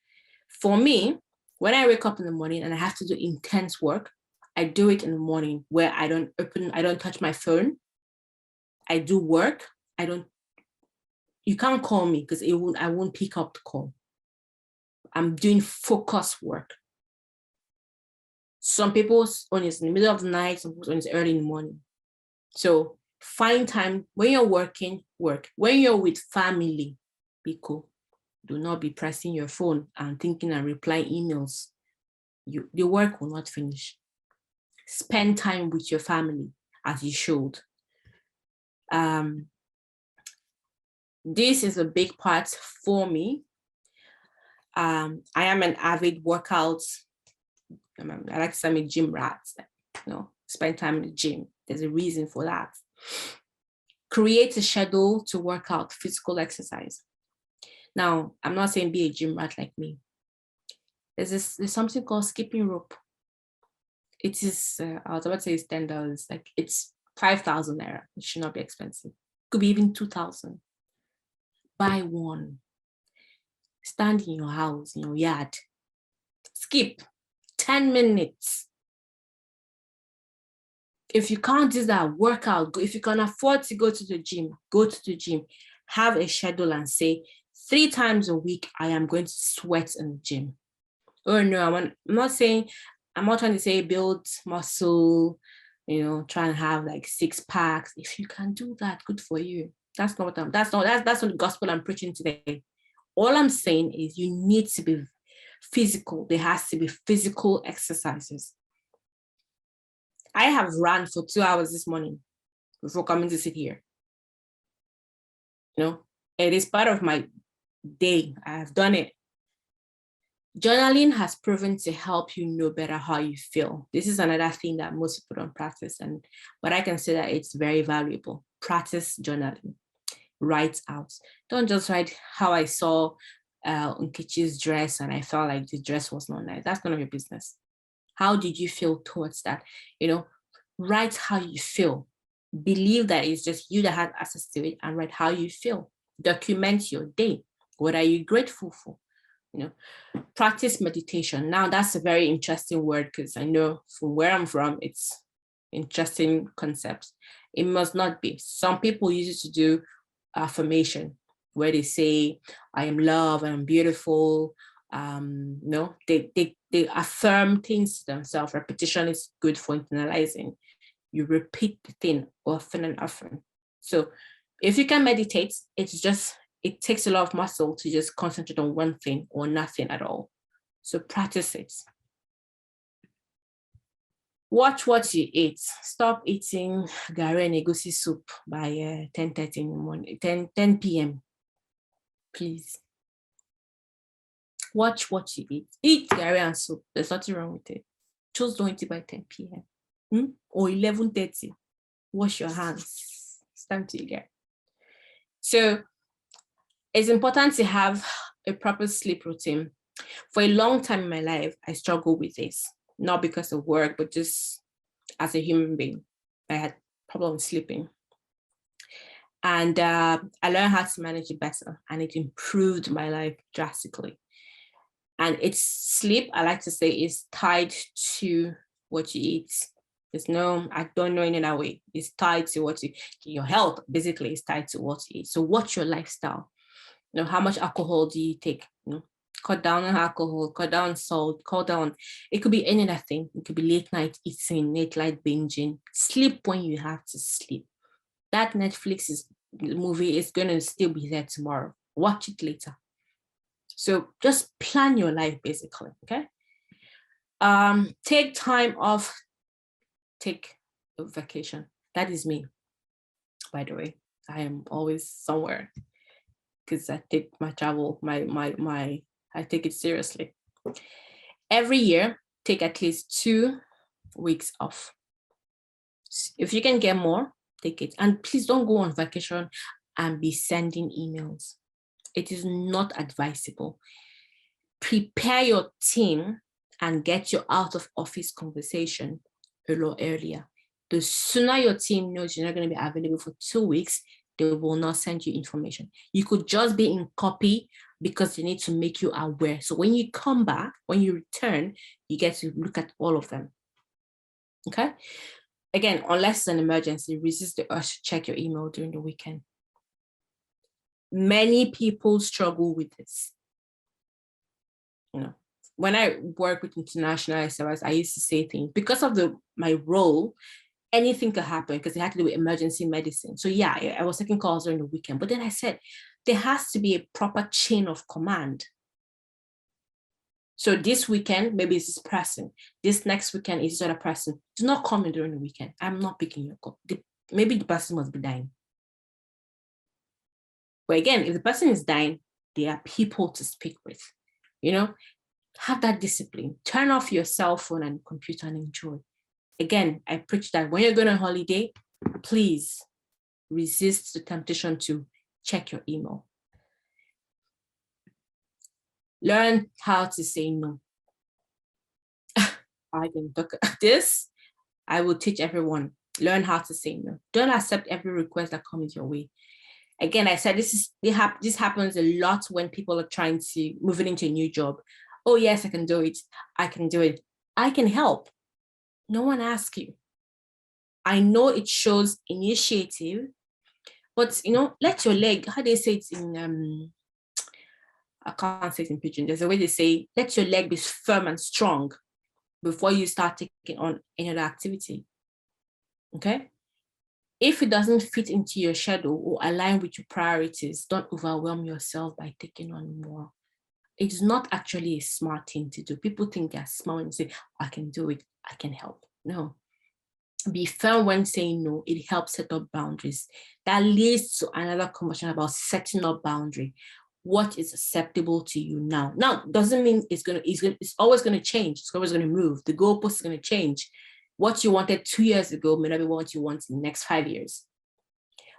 S2: For me, when I wake up in the morning and I have to do intense work, I do it in the morning where I don't touch my phone. I do work. You can't call me because I won't pick up the call. I'm doing focused work. Some people's on is in the middle of the night, some people's on is early in the morning. So find time when you're working, work. When you're with family, be cool. Do not be pressing your phone and thinking and replying emails. the work will not finish. Spend time with your family as you should. This is a big part for me. I am an avid workout. I like to say I'm a gym rat. Spend time in the gym. There's a reason for that. Create a schedule to work out physical exercise. Now, I'm not saying be a gym rat like me. There's something called skipping rope. It is, I was about to say it's $10. Like it's 5,000 naira. It should not be expensive. Could be even 2,000. Buy one. Stand in your house, in your yard. Skip 10 minutes. If you can't do that, work out. If you can afford to go to the gym, go to the gym. Have a schedule and say 3 times a week, I am going to sweat in the gym. Oh no, I'm not trying to say build muscle, try and have like 6 packs. If you can do that, good for you. That's not the gospel I'm preaching today. All I'm saying is you need to be physical. There has to be physical exercises. I have run for 2 hours this morning before coming to sit here. It is part of my day. I have done it. Journaling has proven to help you know better how you feel. This is another thing that most people don't practice, but I can say that it's very valuable. Practice journaling. Write out. Don't just write how I saw Nkechi's dress and I felt like the dress was not nice. That's none of your business. How did you feel towards that? Write how you feel. Believe that it's just you that has access to it, and write how you feel. Document your day. What are you grateful for? Practice meditation. Now that's a very interesting word, because I know from where I'm from, it's interesting concepts. It must not be. Some people use it to do affirmation, where they say, I am loved, I am beautiful. They affirm things to themselves. Repetition is good for internalizing. You repeat the thing often and often. So if you can meditate, it takes a lot of muscle to just concentrate on one thing or nothing at all. So practice it. Watch what you eat. Stop eating gari and egusi soup by 10:30 in the morning, 10 p.m. Please. Watch what you eat. Eat gari and soup. There's nothing wrong with it. Just don't eat it by 10 p.m. Or 11:30. Wash your hands. It's time to eat. So it's important to have a proper sleep routine. For a long time in my life, I struggled with this. Not because of work, but just as a human being. I had problems sleeping. And I learned how to manage it better, and it improved my life drastically. And it's sleep, I like to say, is tied to what you eat. I don't know in that way. It's tied to your health, basically, is tied to what you eat. So what's your lifestyle? How much alcohol do you take? Cut down on alcohol, cut down salt, cut down. It could be any other thing. It could be late night eating, late night binging. Sleep when you have to sleep. That Netflix movie is going to still be there tomorrow. Watch it later. So just plan your life, basically, okay? Take time off. Take a vacation. That is me, by the way. I am always somewhere because I take my travel, I take it seriously. Every year, take at least 2 weeks off. If you can get more, take it. And please don't go on vacation and be sending emails. It is not advisable. Prepare your team and get your out of office conversation a lot earlier. The sooner your team knows you're not going to be available for 2 weeks, they will not send you information. You could just be in copy because they need to make you aware. So when you come back, when you return, you get to look at all of them. Okay? Again, unless it's an emergency, resist the urge to check your email during the weekend. Many people struggle with this. When I work with international SOS, I used to say things because of my role. Anything could happen because it had to do with emergency medicine. So yeah, I was taking calls during the weekend, but then I said there has to be a proper chain of command. So this weekend, maybe it's this person. This next weekend is this other person. Do not call me during the weekend. I'm not picking your call. Maybe the person must be dying. But again, if the person is dying, there are people to speak with. Have that discipline. Turn off your cell phone and computer and enjoy. Again, I preach that when you're going on holiday, please resist the temptation to check your email. Learn how to say no. I can talk this. I will teach everyone. Learn how to say no. Don't accept every request that comes your way. Again, I said this happens a lot when people are trying to move into a new job. Oh yes, I can do it. I can do it. I can help. No one asks you. I know it shows initiative, but let your leg. How they say it in I can't say it in pidgin. There's a way they say, let your leg be firm and strong before you start taking on any other activity. Okay? If it doesn't fit into your schedule or align with your priorities, don't overwhelm yourself by taking on more. It's not actually a smart thing to do. People think they're smart and say, I can do it, I can help. No. Be firm when saying no. It helps set up boundaries. That leads to another conversation about setting up boundary. What is acceptable to you now? Now, doesn't mean it's always going to change. It's always going to move. The goalpost is going to change. What you wanted 2 years ago may not be what you want in the next 5 years.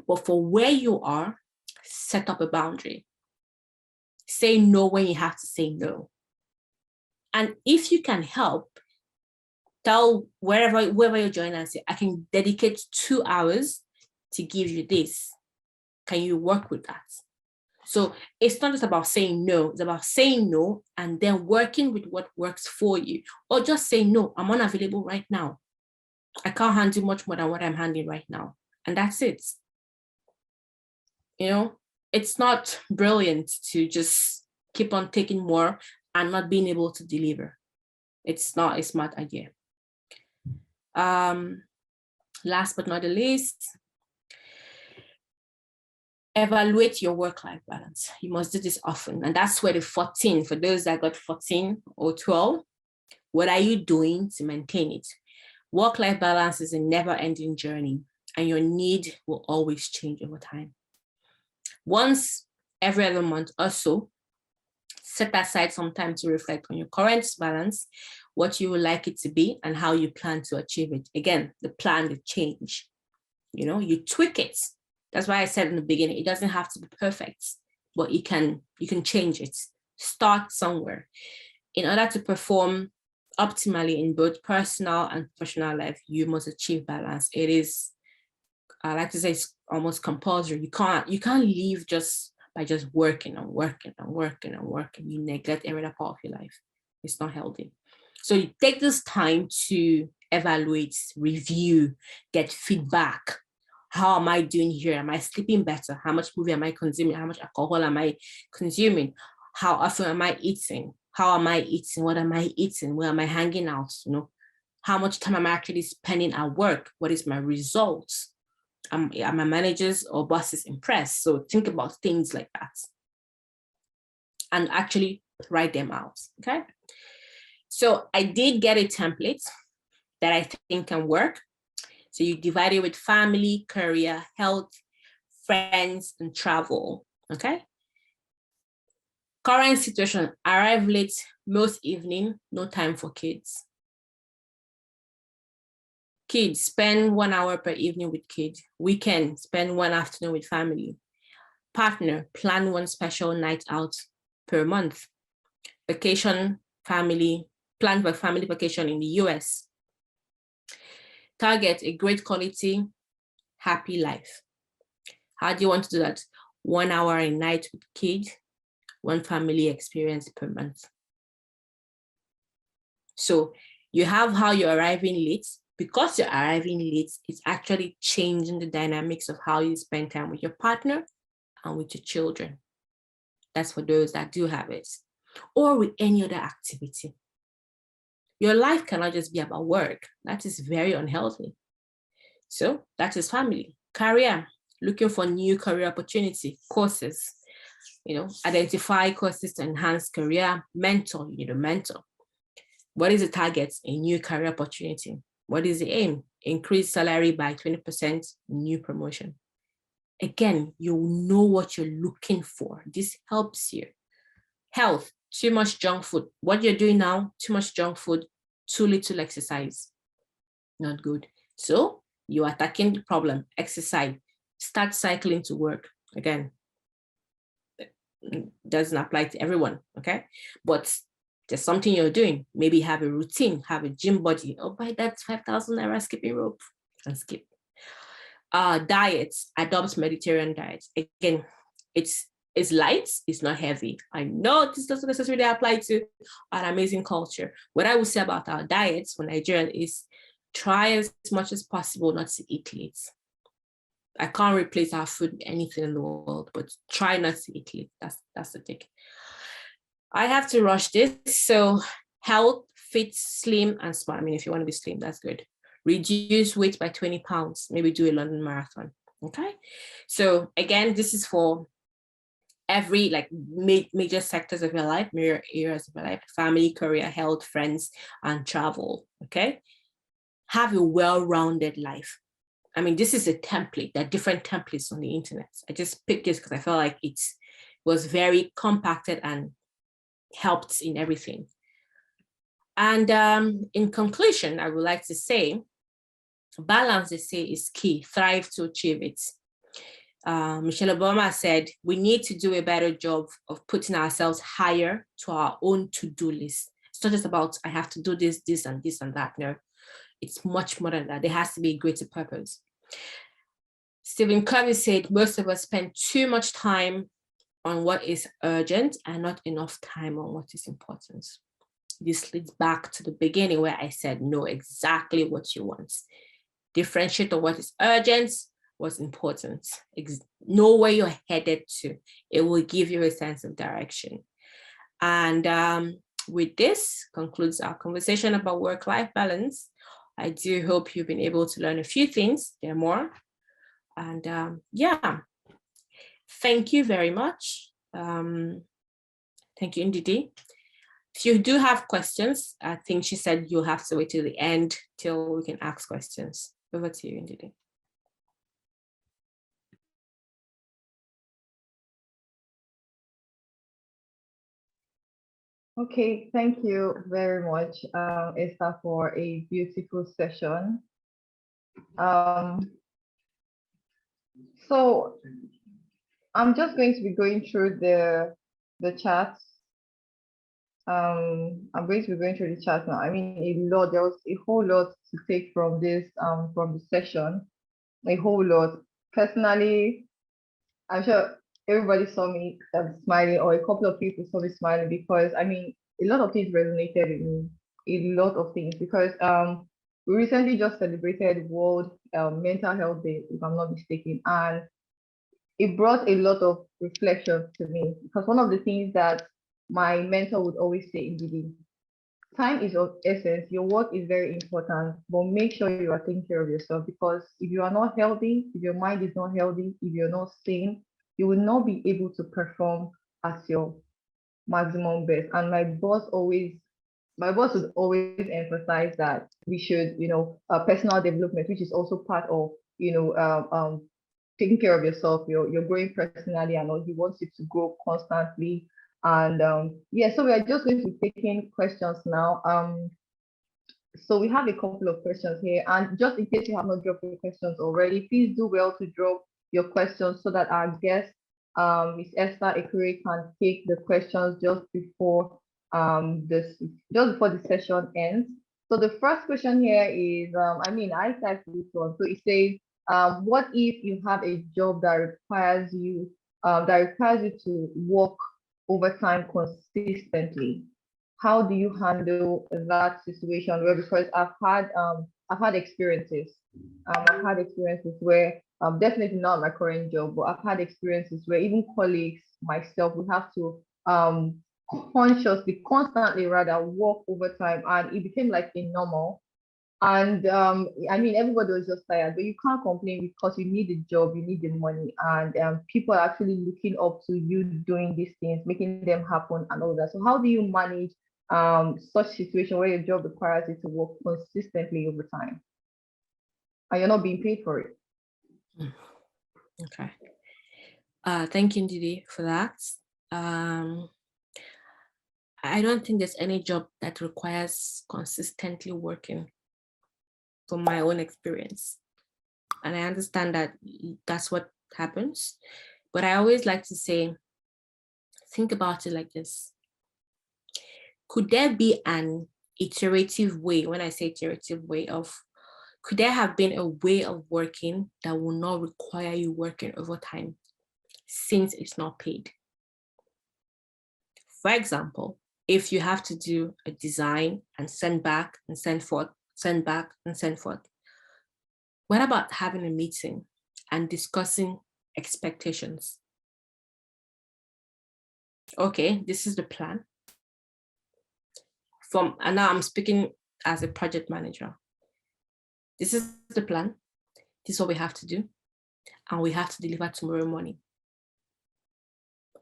S2: But for where you are, set up a boundary. Say no when you have to say no. And if you can help, tell whoever you're joining and say, I can dedicate 2 hours to give you this. Can you work with that? So it's not just about saying no, it's about saying no and then working with what works for you. Or just say no, I'm unavailable right now. I can't handle much more than what I'm handling right now. And that's it. It's not brilliant to just keep on taking more and not being able to deliver. It's not a smart idea. Last but not the least, evaluate your work-life balance. You must do this often. And that's where the 14, for those that got 14 or 12, what are you doing to maintain it? Work-life balance is a never-ending journey, and your need will always change over time. Once every other month or so, set aside some time to reflect on your current balance, what you would like it to be, and how you plan to achieve it. Again, the plan, the change. You tweak it. That's why I said in the beginning, it doesn't have to be perfect, but you can change it. Start somewhere. In order to perform optimally in both personal and professional life, you must achieve balance. It is, I like to say, it's almost compulsory. You can't live just by just working and working and working and working. You neglect every other part of your life. It's not healthy. So you take this time to evaluate, review, get feedback. How am I doing here? Am I sleeping better? How much movie am I consuming? How much alcohol am I consuming? How often am I eating? How am I eating? What am I eating? Where am I hanging out? How much time am I actually spending at work? What is my results? Are my managers or bosses impressed? So think about things like that and actually write them out, okay? So I did get a template that I think can work. So you divide it with family, career, health, friends, and travel, okay? Current situation, arrive late most evening, no time for kids. Kids, spend 1 hour per evening with kids. Weekend, spend 1 afternoon with family. Partner, plan 1 special night out per month. Vacation, plan for family vacation in the US. Target a great quality, happy life. How do you want to do that? 1 hour a night with kids, 1 family experience per month. So you have how you're arriving late. Because you're arriving late, it's actually changing the dynamics of how you spend time with your partner and with your children. That's for those that do have it. Or with any other activity. Your life cannot just be about work. That is very unhealthy. So that is family. Career, looking for new career opportunity, courses. identify courses to enhance career, mentor, you need a mentor. What is the target? A new career opportunity. What is the aim? Increase salary by 20%, new promotion. Again, you know what you're looking for. This helps you. Health, too much junk food. What you're doing now, too much junk food, too little exercise. Not good. So you're attacking the problem. Exercise. Start cycling to work. Again, doesn't apply to everyone, okay? But there's something you're doing. Maybe have a routine, have a gym body. Oh, buy that 5,000 naira skipping rope and skip. Diets, adopt Mediterranean diets. Again, it's light, it's not heavy. I know this doesn't necessarily apply to an amazing culture. What I would say about our diets for Nigerian is try as much as possible not to eat late. I can't replace our food with anything in the world, but try not to eat late. That's the thing. I have to rush this. So health, fit, slim, and smart. I mean, if you want to be slim, that's good. Reduce weight by 20 pounds, maybe do a London marathon. Okay. So again, this is for every major sectors of your life, major areas of your life: family, career, health, friends, and travel. Okay. Have a well-rounded life. I mean, this is a template. There are different templates on the internet. I just picked this because I felt like it was very compacted and helped in everything. And in conclusion, I would like to say, balance, they say, is key. Thrive to achieve it. Michelle Obama said, we need to do a better job of putting ourselves higher to our own to-do list. It's not just about, I have to do this, this, and this, and that. No, it's much more than that. There has to be a greater purpose. Stephen Covey said, most of us spend too much time on what is urgent and not enough time on what is important. This leads back to the beginning where I said, know exactly what you want. Differentiate on what is urgent, what's important. Know where you're headed to. It will give you a sense of direction. And with this concludes our conversation about work-life balance. I do hope you've been able to learn a few things. There are more. And yeah, thank you very much. Thank you, Ndidi. If you do have questions, I think she said you'll have to wait till the end till we can ask questions. Over to you, Ndidi.
S1: Okay, thank you very much, Esther, for a beautiful session. So I'm just going to be going through the charts. I'm going to be going through the charts now. I mean, there was a whole lot to take from this, from the session, a whole lot. Personally, I'm sure everybody saw me smiling, or a couple of people saw me smiling, because I mean, a lot of things resonated with me, a lot of things, because we recently just celebrated World Mental Health Day, if I'm not mistaken, and it brought a lot of reflection to me, because one of the things that my mentor would always say in the time is of essence. Your work is very important, but make sure you are taking care of yourself, because if you are not healthy, if your mind is not healthy, if you're not sane, you will not be able to perform at your maximum best. And my boss would always emphasize that we should, personal development, which is also part of, taking care of yourself. You're growing personally, and all he wants you to grow constantly. And yeah, so we are just going to be taking questions now. So we have a couple of questions here, and just in case you have not dropped your questions already, please do well to drop your questions so that our guest, Miss Esther Ekure, can take the questions just before the session ends. So the first question here is, I typed this one. So it says, what if you have a job that requires you to work overtime consistently? How do you handle that situation? Well, because I've had experiences. I've had experiences where, definitely not my current job, but I've had experiences where even colleagues, myself, we have to constantly rather work overtime, and it became like a normal. And I mean, everybody was just tired, but you can't complain because you need the job, you need the money, and people are actually looking up to you doing these things, making them happen, and all that. So, how do you manage such situation where your job requires you to work consistently over time, and you're not being paid for it?
S2: Okay. Thank you, Ndidi, for that. I don't think there's any job that requires consistently working, from my own experience. And I understand that that's what happens. But I always like to say, think about it like this. Could there be an iterative way, when I say iterative way could there have been a way of working that will not require you working overtime since it's not paid? For example, if you have to do a design and send back and send forth, send back and send forth, what about having a meeting and discussing expectations? Okay, this is the plan. And now I'm speaking as a project manager. This is the plan. This is what we have to do. And we have to deliver tomorrow morning.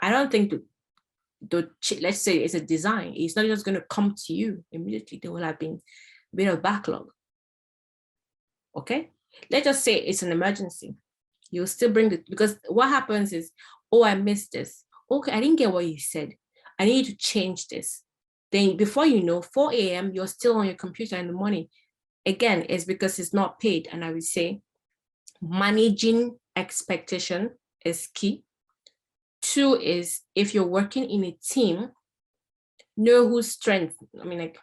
S2: I don't think let's say it's a design. It's not just going to come to you immediately. There will have been a bit of backlog. Okay? Let's just say it's an emergency. You'll still bring it, because what happens is, oh, I missed this. Okay, I didn't get what you said. I need to change this. Then before you know, 4 a.m., you're still on your computer in the morning. Again, it's because it's not paid. And I would say managing expectation is key. 2 is, if you're working in a team, know whose strength. I mean, like,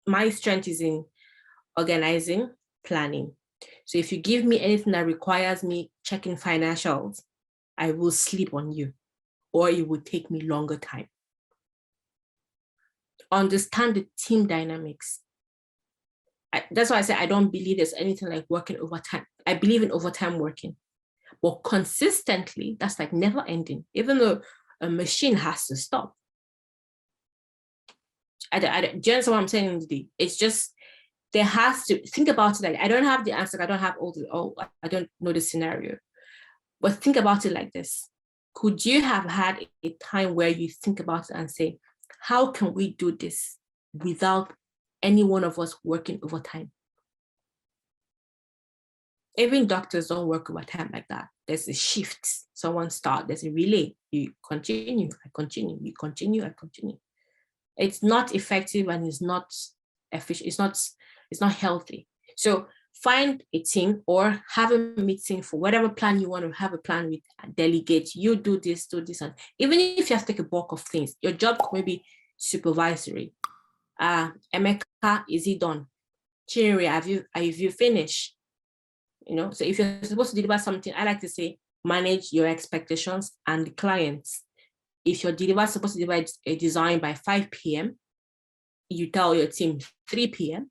S2: my strength is in organizing, planning. So if you give me anything that requires me checking financials, I will sleep on you, or it will take me longer time. Understand the team dynamics. That's why I say I don't believe there's anything like working overtime. I believe in overtime working, but consistently, that's like never ending, even though a machine has to stop. Do you understand what I'm saying today? It's just, there has to, think about it. Like, I don't have the answer. I don't have I don't know the scenario, but think about it like this. Could you have had a time where you think about it and say, how can we do this without any one of us working overtime? Even doctors don't work overtime like that. There's a shift. Someone starts, there's a relay. You continue, I continue, you continue, I continue. It's not effective and it's not efficient. It's not healthy. So find a team or have a meeting for whatever plan you want to have a plan with, delegate, you do this. And even if you have to take a bulk of things, your job could be supervisory. Emeka, is it done? Chinri, have you finished? You know, so if you're supposed to deliver something, I like to say, manage your expectations and the clients. If your deliver supposed to deliver a design by 5 p.m., you tell your team 3 p.m.,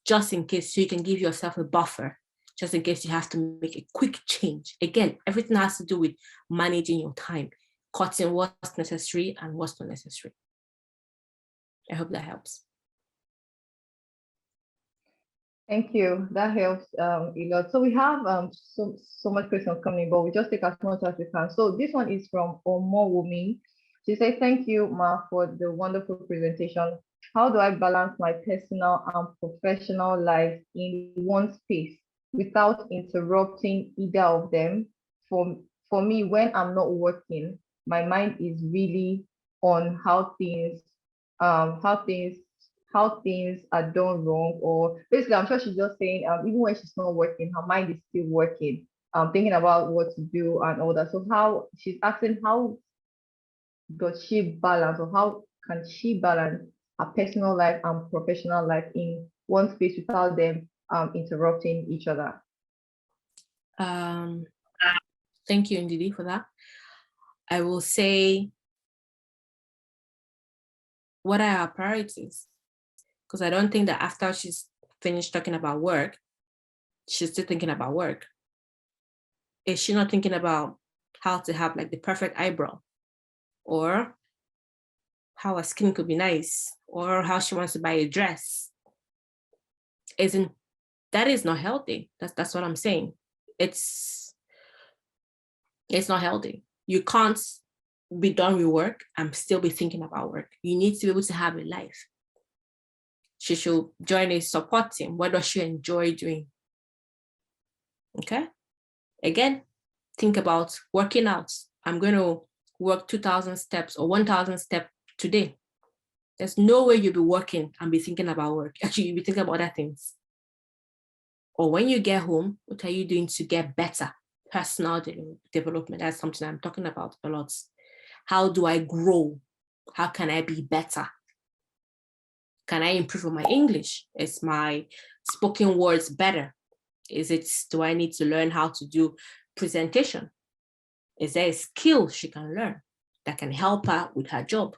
S2: just in case, so you can give yourself a buffer, just in case you have to make a quick change. Again, everything has to do with managing your time, cutting what's necessary and what's not necessary. I hope that helps.
S1: Thank you. That helps a lot. So we have so much questions coming, but we just take as much as we can. So this one is from Omowumi. She says, "Thank you, Ma, for the wonderful presentation. How do I balance my personal and professional life in one space without interrupting either of them? For me, when I'm not working, my mind is really on how things are done wrong, or basically I'm sure she's just saying even when she's not working, her mind is still working, thinking about what to do and all that. So how she's asking, how does she balance, or how can she balance her personal life and professional life in one space without them interrupting each other?
S2: Thank you, Ndidi, for that. I will say, what are our priorities? Because I don't think that after she's finished talking about work, she's still thinking about work. Is she not thinking about how to have like the perfect eyebrow, or how her skin could be nice, or how she wants to buy a dress? that is not healthy. That's what I'm saying. It's not healthy. You can't be done with work and still be thinking about work. You need to be able to have a life. She should join a support team. What does she enjoy doing? Okay. Again, think about working out. I'm going to work 2,000 steps or 1,000 steps today. There's no way you'll be working and be thinking about work. Actually, you'll be thinking about other things. Or when you get home, what are you doing to get better? Personal development, that's something I'm talking about a lot. How do I grow? How can I be better? Can I improve on my English? Is my spoken words better? Do I need to learn how to do presentation? Is there a skill she can learn that can help her with her job?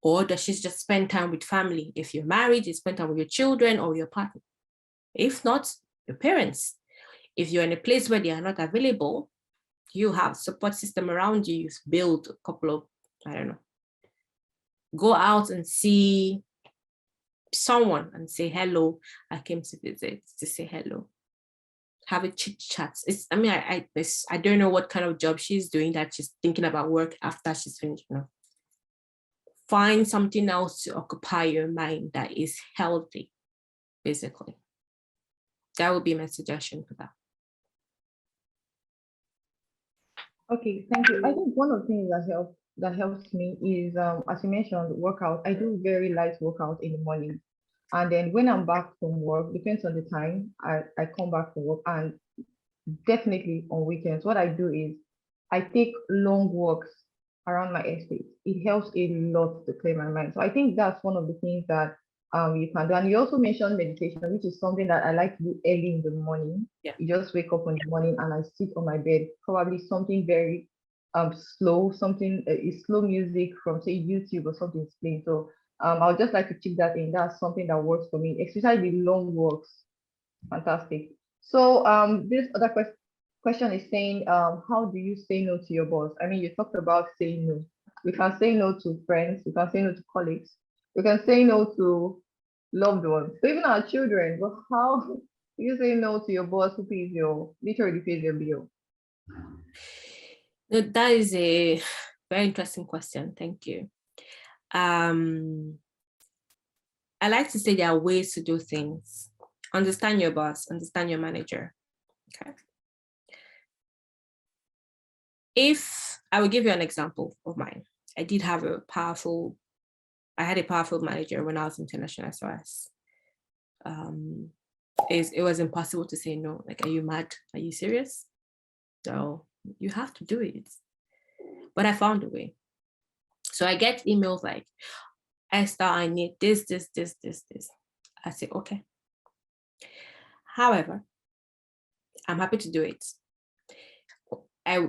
S2: Or does she just spend time with family? If you're married, you spend time with your children or your partner. If not, your parents. If you're in a place where they are not available, you have support system around you. You've built a couple of, I don't know, go out and see someone and say, hello, I came to visit, to say hello. Have a chit chat. I don't know what kind of job she's doing that she's thinking about work after she's finished. Find something else to occupy your mind that is healthy, basically. That would be my suggestion for that.
S1: Okay, thank you. I think one of the things that helps me is, as you mentioned, workout. I do very light workout in the morning, and then when I'm back from work, depends on the time I come back from work, and definitely on weekends, what I do is I take long walks around my estate. It helps a lot to clear my mind. So I think that's one of the things that you can do. And you also mentioned meditation, which is something that I like to do early in the morning.
S2: Yeah.
S1: You just wake up in the morning and I sit on my bed, probably something very slow, something is slow music from say YouTube or something is playing. So I would just like to check that in. That's something that works for me, especially the long walks. Fantastic. So this other question is saying, how do you say no to your boss? I mean, you talked about saying no. We can say no to friends, we can say no to colleagues, we can say no to loved ones, so even our children. But how do you say no to your boss who literally pays your bill?
S2: That is a very interesting question. Thank you. I like to say there are ways to do things. Understand your boss, understand your manager. Okay. If I will give you an example of mine, I had a powerful manager when I was international SOS. It was impossible to say no. Like, are you mad? Are you serious? So you have to do it. But I found a way. So I get emails like, Esther, I need this. I say, okay. However, I'm happy to do it. I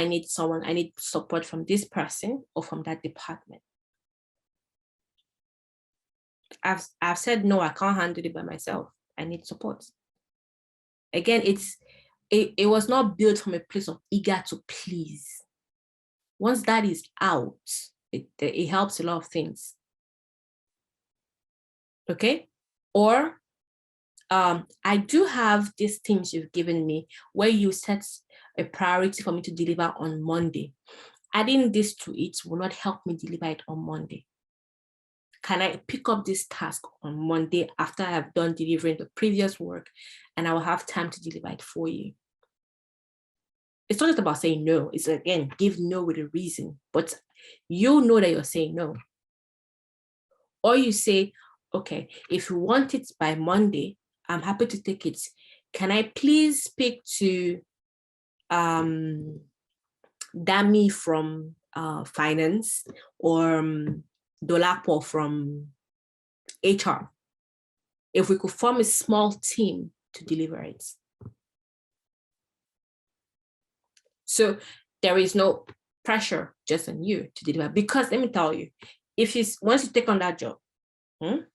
S2: need support from this person or from that department. I've said, no, I can't handle it by myself. I need support. Again, it was not built from a place of eager to please. Once that is out, it helps a lot of things. Okay? Or I do have these things you've given me where you set a priority for me to deliver on Monday. Adding this to it will not help me deliver it on Monday. Can I pick up this task on Monday after I have done delivering the previous work, and I will have time to deliver it for you? It's not just about saying no. It's, again, give no with a reason, but you know that you're saying no. Or you say, okay, if you want it by Monday, I'm happy to take it. Can I please speak to Dami from finance, or Dolapo from HR? If we could form a small team to deliver it. So there is no pressure just on you to deliver, because let me tell you, once you take on that job, and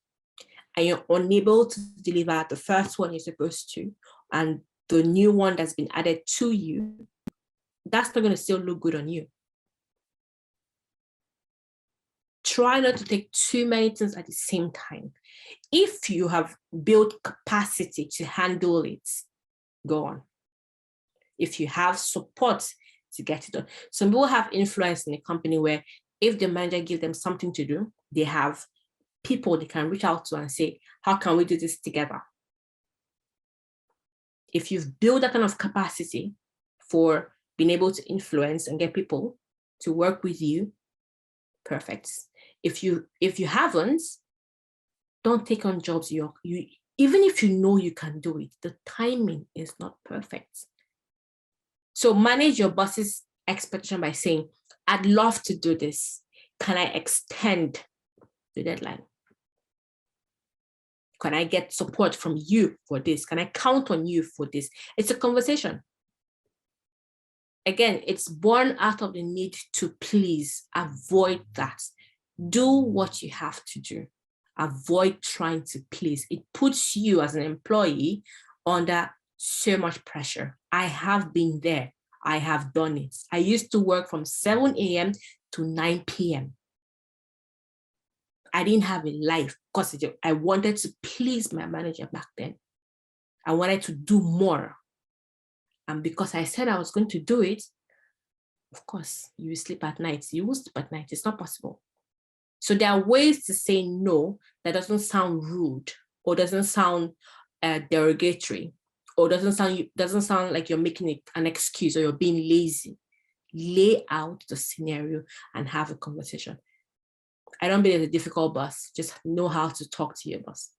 S2: you're unable to deliver the first one you're supposed to, and the new one that's been added to you, that's not going to still look good on you. try not to take too many things at the same time. If you have built capacity to handle it, go on. If you have support to get it done. Some people have influence in a company where if the manager gives them something to do, they have people they can reach out to and say, how can we do this together? If you've built that kind of capacity for being able to influence and get people to work with you, perfect. If you haven't, don't take on jobs you even if you know you can do it, the timing is not perfect. So manage your boss's expectation by saying, I'd love to do this. Can I extend the deadline? Can I get support from you for this? Can I count on you for this? It's a conversation. Again, it's born out of the need to please. Avoid that. Do what you have to do. Avoid trying to please. It puts you as an employee under so much pressure. I have been there. I have done it. I used to work from 7 a.m. to 9 p.m. I didn't have a life because I wanted to please my manager back then. I wanted to do more. And because I said I was going to do it, of course, you will sleep at night. You will sleep at night. It's not possible. So there are ways to say no that doesn't sound rude or doesn't sound derogatory or doesn't sound like you're making it an excuse or you're being lazy. Lay out the scenario and have a conversation. I don't believe it's a difficult boss. Just know how to talk to your boss.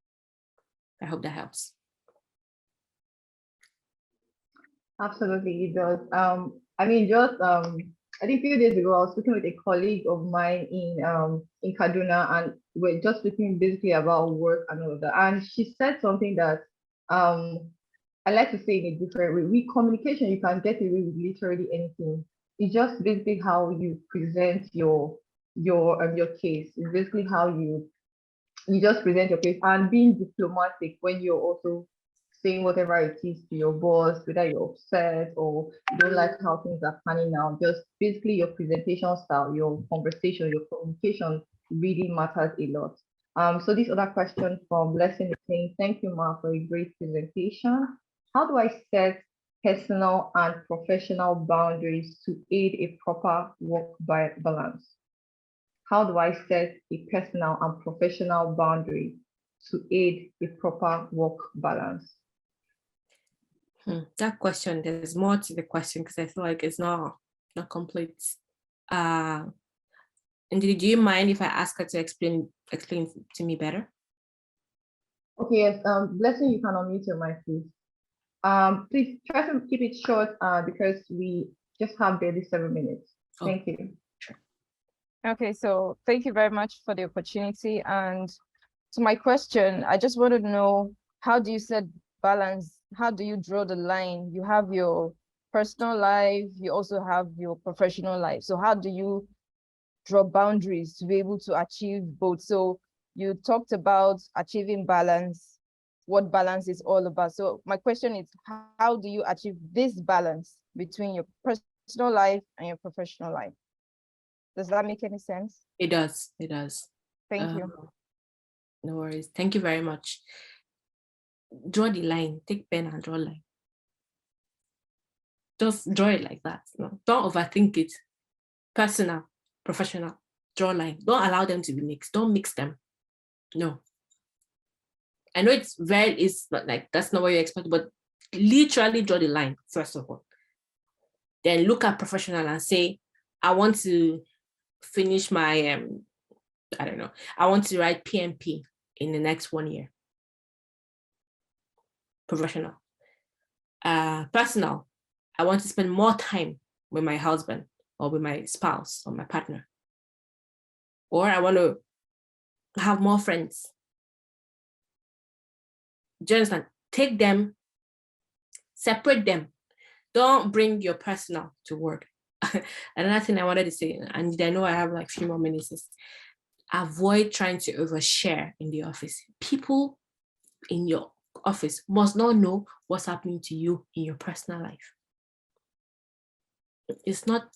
S2: I hope that helps.
S1: Absolutely, it does. I think a few days ago, I was speaking with a colleague of mine in Kaduna, and we're just speaking basically about work and all of that. And she said something that I like to say in a different way. With communication, you can get away with literally anything. It's just basically how you present your case. It's basically how you just present your case and being diplomatic when you're also saying whatever it is to your boss, whether you're upset or you don't like how things are panning out. Just basically your presentation style, your conversation, your communication really matters a lot. So this other question from Blessing is saying, thank you, Ma, for a great presentation. How do I set personal and professional boundaries to aid a proper work balance? How do I set a personal and professional boundary to aid a proper work balance?
S2: That question, there's more to the question because I feel like it's not complete. And do you mind if I ask her to explain to me better?
S1: Okay, yes. Blessing, you can unmute your mic, please. Please try to keep it short because we just have barely 7 minutes. Thank you.
S2: Sure.
S4: Okay, so thank you very much for the opportunity. And to my question, I just wanted to know, how do you set balance? How do you draw the line? You have your personal life, you also have your professional life. So how do you draw boundaries to be able to achieve both? So you talked about achieving balance, what balance is all about. So my question is, how do you achieve this balance between your personal life and your professional life? Does that make any sense?
S2: It does. It does.
S4: Thank you.
S2: No worries. Thank you very much. Draw the line. Take pen and draw a line. Just draw it like that. No, don't overthink it. Personal, professional, draw a line. Don't allow them to be mixed. Don't mix them. No. I know it's not like that's not what you expect, but literally draw the line, first of all. Then look at professional and say, I want to finish my I don't know, I want to write PMP in the next 1 year. Professional. Personal, I want to spend more time with my husband or with my spouse or my partner. Or I want to have more friends. Do you understand? Take them, separate them. Don't bring your personal to work. Another thing I wanted to say, and I know I have like a few more minutes, is avoid trying to overshare in the office. People in your office must not know what's happening to you in your personal life. It's not.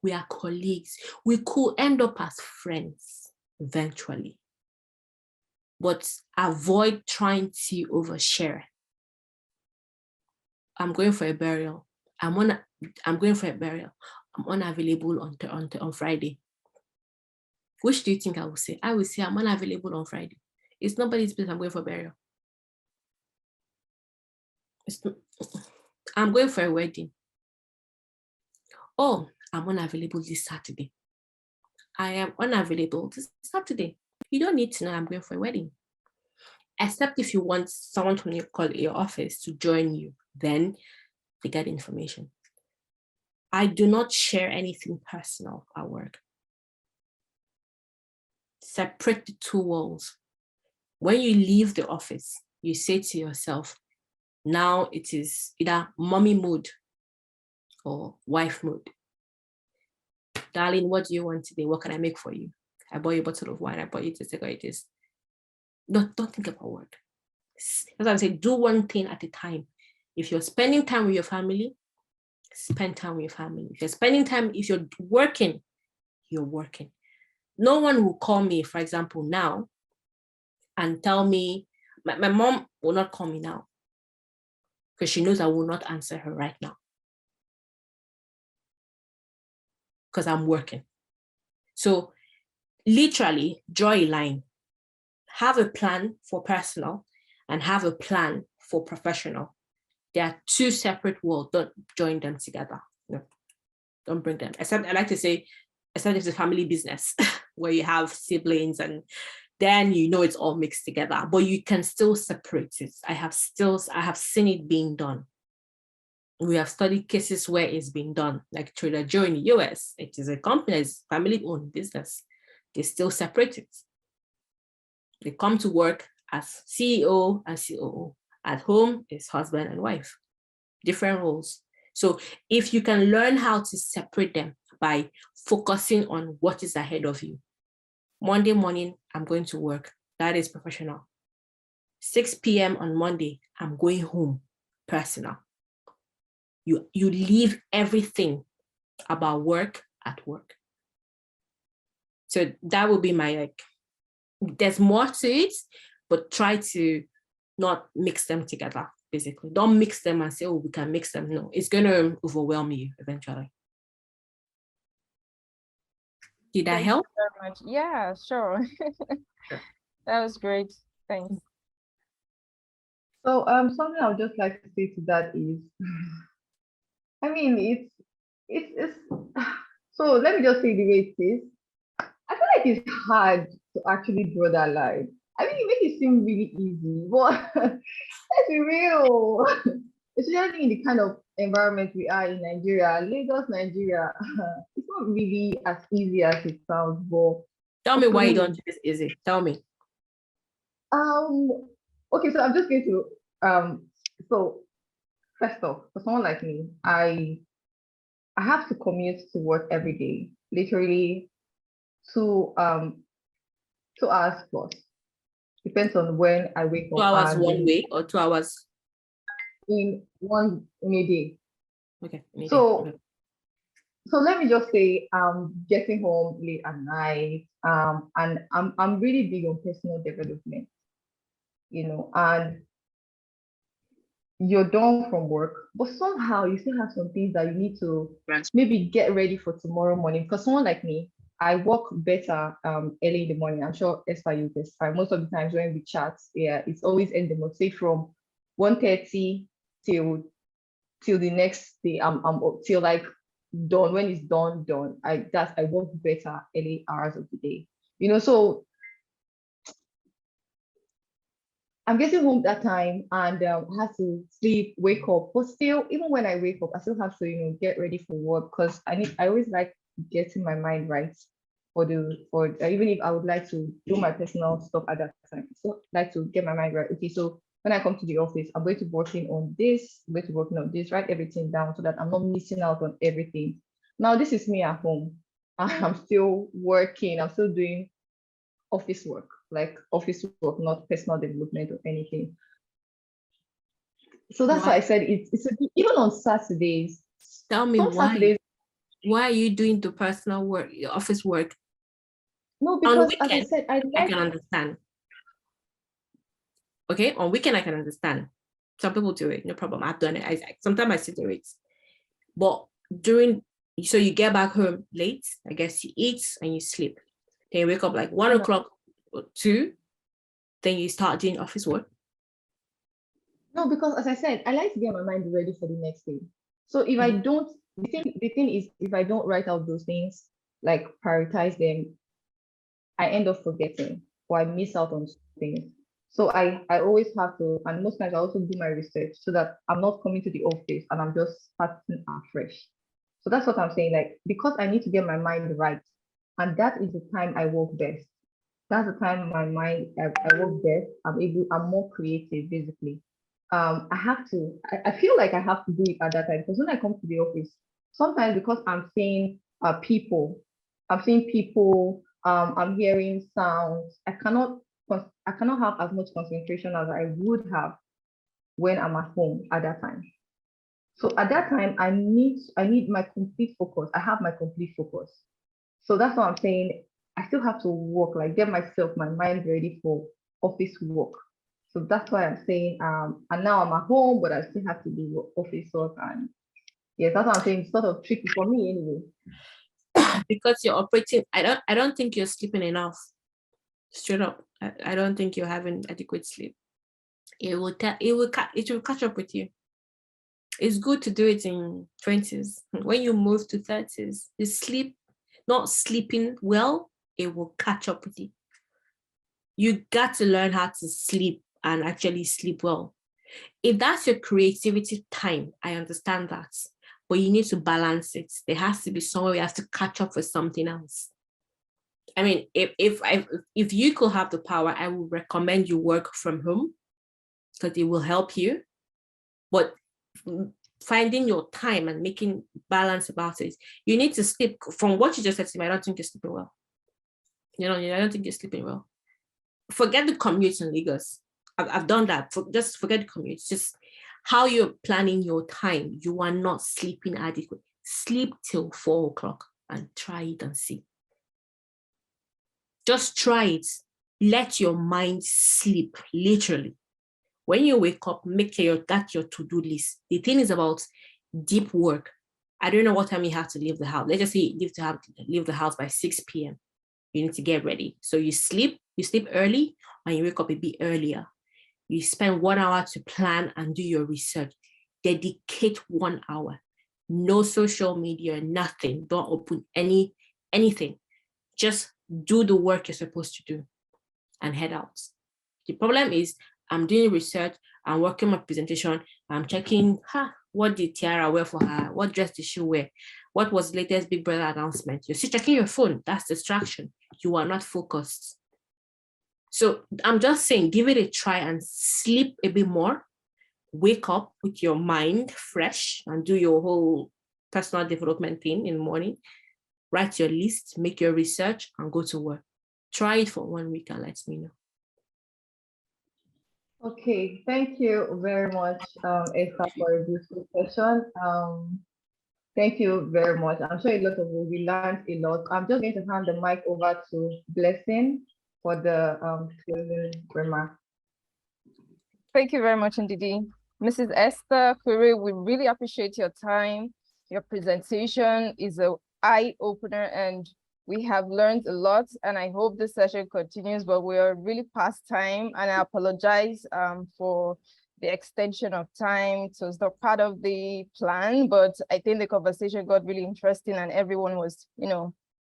S2: We are colleagues. We could end up as friends eventually, but avoid trying to overshare. I'm going for a burial. I'm going for a burial. I'm unavailable on Friday. Which do you think I will say? I will say I'm unavailable on Friday. It's nobody's business. I'm going for a burial. I'm going for a wedding. Oh, I'm unavailable this Saturday. I am unavailable this Saturday. You don't need to know I'm going for a wedding. Except if you want someone from your office to join you, then they get information. I do not share anything personal at work. Separate the two walls. When you leave the office, you say to yourself, now it is either mommy mode or wife mode. Darling, what do you want today? What can I make for you? I bought you a bottle of wine. I bought you this, I got you this. Don't think about work. As I say, do one thing at a time. If you're spending time with your family, spend time with your family. If you're spending time, if you're working, you're working. No one will call me, for example, now and tell me, my mom will not call me now because she knows I will not answer her right now because I'm working. So literally draw a line. Have a plan for personal and have a plan for professional. They are two separate worlds. Don't join them together. No, don't bring them. Except I like to say, except it's a family business where you have siblings and then you know it's all mixed together, but you can still separate it. I have seen it being done. We have studied cases where it's been done, like Trader Joe in the US. It is a company, it's family-owned business. They still separate it. They come to work as CEO and COO. At home is husband and wife, different roles. So if you can learn how to separate them by focusing on what is ahead of you. Monday morning, I'm going to work. That is professional. 6 p.m. on Monday, I'm going home, personal. You leave everything about work at work. So that would be my, there's more to it, but try to not mix them together, basically. Don't mix them and say, oh, we can mix them. No, it's going to overwhelm you eventually. Did that help?
S4: Thank you very much. Yeah, sure.
S2: Sure.
S4: That was great. Thanks.
S1: So something I would just like to say to that is, I mean, it's so let me just say the way it is. I feel like it's hard to actually draw that line. I mean, it makes it seem really easy, but let's be real. Especially in the kind of environment we are in Nigeria, Lagos, Nigeria, it's not really as easy as it sounds. But
S2: Tell me why you don't do this easy. Tell me.
S1: Okay, so I'm just going to so first off, for someone like me, I have to commute to work every day, literally 2 hours plus. Depends on when I wake
S2: 2
S1: up
S2: hours
S1: and
S2: one way or 2 hours?
S1: in a day.
S2: Okay.
S1: So let me just say I'm getting home late at night. And I'm really big on personal development, and you're done from work, but somehow you still have some things that you need to maybe get ready for tomorrow morning. Because someone like me, I work better early in the morning. I'm sure Esther, you testify. Most of the times when we chat, yeah, it's always in the morning, say from 1:30 till the next day. I'm up till like done. When it's done. I work better early hours of the day. So I'm getting home that time and have to sleep, wake up. But still, even when I wake up, I still have to, get ready for work because I always like getting my mind right even if I would like to do my personal stuff at that time. So like to get my mind right. Okay, so when I come to the office, I'm going to be working on this, write everything down so that I'm not missing out on everything. Now, this is me at home. I'm still working, I'm still doing office work, not personal development or anything. So that's why I said it's even on Saturdays.
S2: Tell me
S1: Some
S2: why.
S1: Saturdays,
S2: Why are you doing the personal work, your office work?
S1: No,
S2: On
S1: because as I
S2: weekend,
S1: said, I
S2: I
S1: like.
S2: can understand. Okay, on weekend I can understand. Some people do it, no problem. I've done it. Sometimes I still do it. But during, so you get back home late, I guess you eat and you sleep. Then you wake up like 1 o'clock or 2, then you start doing office work.
S1: No, because as I said, I like to get my mind ready for the next day. So if I don't, the thing is, if I don't write out those things, like prioritize them, I end up forgetting or I miss out on things. So I always have to, and most times I also do my research so that I'm not coming to the office and I'm just starting afresh. So that's what I'm saying. Like, because I need to get my mind right, and that is the time I work best. That's the time my mind I work best. I'm more creative basically. I have to, I feel like I have to do it at that time because when I come to the office, sometimes because I'm seeing people, I'm hearing sounds, I cannot have as much concentration as I would have when I'm at home at that time. So at that time, I need my complete focus. I have my complete focus. So that's what I'm saying. I still have to work, like get my mind ready for office work. So that's why I'm saying, and now I'm at home, but I still have to do office work. And yes, that's what I'm saying. It's sort of tricky for me anyway.
S2: Because you're operating, I don't think you're sleeping enough. Straight up. I don't think you're having adequate sleep. It will catch up with you. It's good to do it in 20s. When you move to 30s, the sleep, not sleeping well, it will catch up with you. You got to learn how to sleep and actually sleep well. If that's your creativity time, I understand that. But you need to balance it. There has to be somewhere you have to catch up with something else. I mean, if you could have the power, I would recommend you work from home because it will help you. But finding your time and making balance about it, you need to sleep. From what you just said to me, I don't think you're sleeping well. I don't think you're sleeping well. Forget the commute in Lagos. I've done that. Just forget the commute. Just how you're planning your time. You are not sleeping adequate. Sleep till 4 o'clock and try it and see. Just try it. Let your mind sleep, literally. When you wake up, make sure that's your to-do list. The thing is about deep work. I don't know what time you have to leave the house. Let's just say you leave the house by 6 p.m. You need to get ready. So you sleep early and you wake up a bit earlier. You spend 1 hour to plan and do your research. Dedicate 1 hour. No social media, nothing. Don't open anything. Just do the work you're supposed to do and head out. The problem is I'm doing research, I'm working my presentation, I'm checking, what did Tiara wear for her? What dress did she wear? What was the latest Big Brother announcement? You're still checking your phone. That's distraction. You are not focused. So I'm just saying, give it a try and sleep a bit more. Wake up with your mind fresh and do your whole personal development thing in the morning. Write your list, make your research, and go to work. Try it for 1 week and let me know.
S1: Okay, thank you very much, Esther, for a beautiful session. Thank you very much. I'm sure a lot of we learned a lot. I'm just going to hand the mic over to Blessing for the closing remark.
S4: Thank you very much, Ndidi. Mrs. Esther Query, we really appreciate your time. Your presentation is an eye-opener and we have learned a lot, and I hope this session continues, but we are really past time, and I apologize for the extension of time. So it's not part of the plan, but I think the conversation got really interesting and everyone was,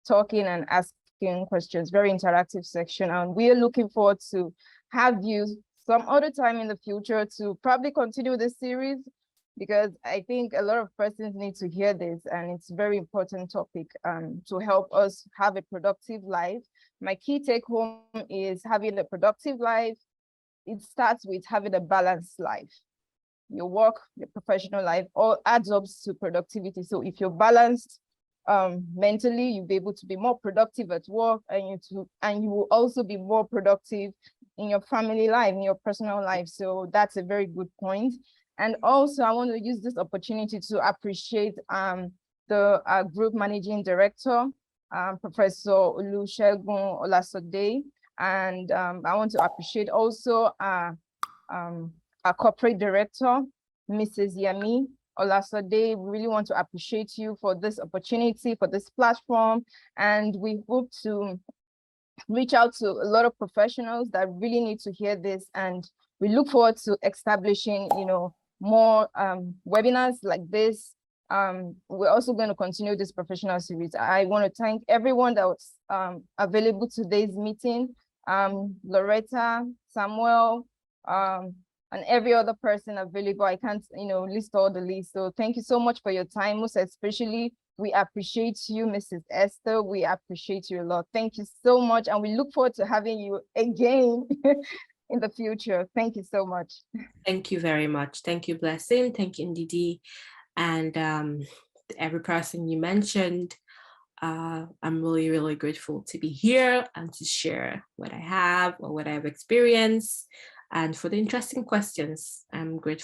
S4: talking and asking questions. Very interactive section, and we are looking forward to have you some other time in the future to probably continue this series, because I think a lot of persons need to hear this, and it's a very important topic to help us have a productive life. My key take home is having a productive life. It starts with having a balanced life. Your work, your professional life, all adds up to productivity. So if you're balanced mentally, you'll be able to be more productive at work, and you will also be more productive in your family life, in your personal life. So that's a very good point. And also, I want to use this opportunity to appreciate the Group Managing Director, Professor Olusegun Olasode. And I want to appreciate also our Corporate Director, Mrs. Yami Olasode. We really want to appreciate you for this opportunity, for this platform. And we hope to reach out to a lot of professionals that really need to hear this. And we look forward to establishing, more webinars like this. We're also going to continue this professional series. I want to thank everyone that was available to today's meeting. Loretta, Samuel, and every other person available. I can't, list all the list. So thank you so much for your time, most especially. We appreciate you, Mrs. Esther. We appreciate you a lot. Thank you so much. And we look forward to having you again in the future. Thank you so much.
S2: Thank you very much. Thank you, Blessing. Thank you, Ndidi. And every person you mentioned. I'm really, really grateful to be here and to share what I have or what I've experienced, and for the interesting questions. I'm grateful.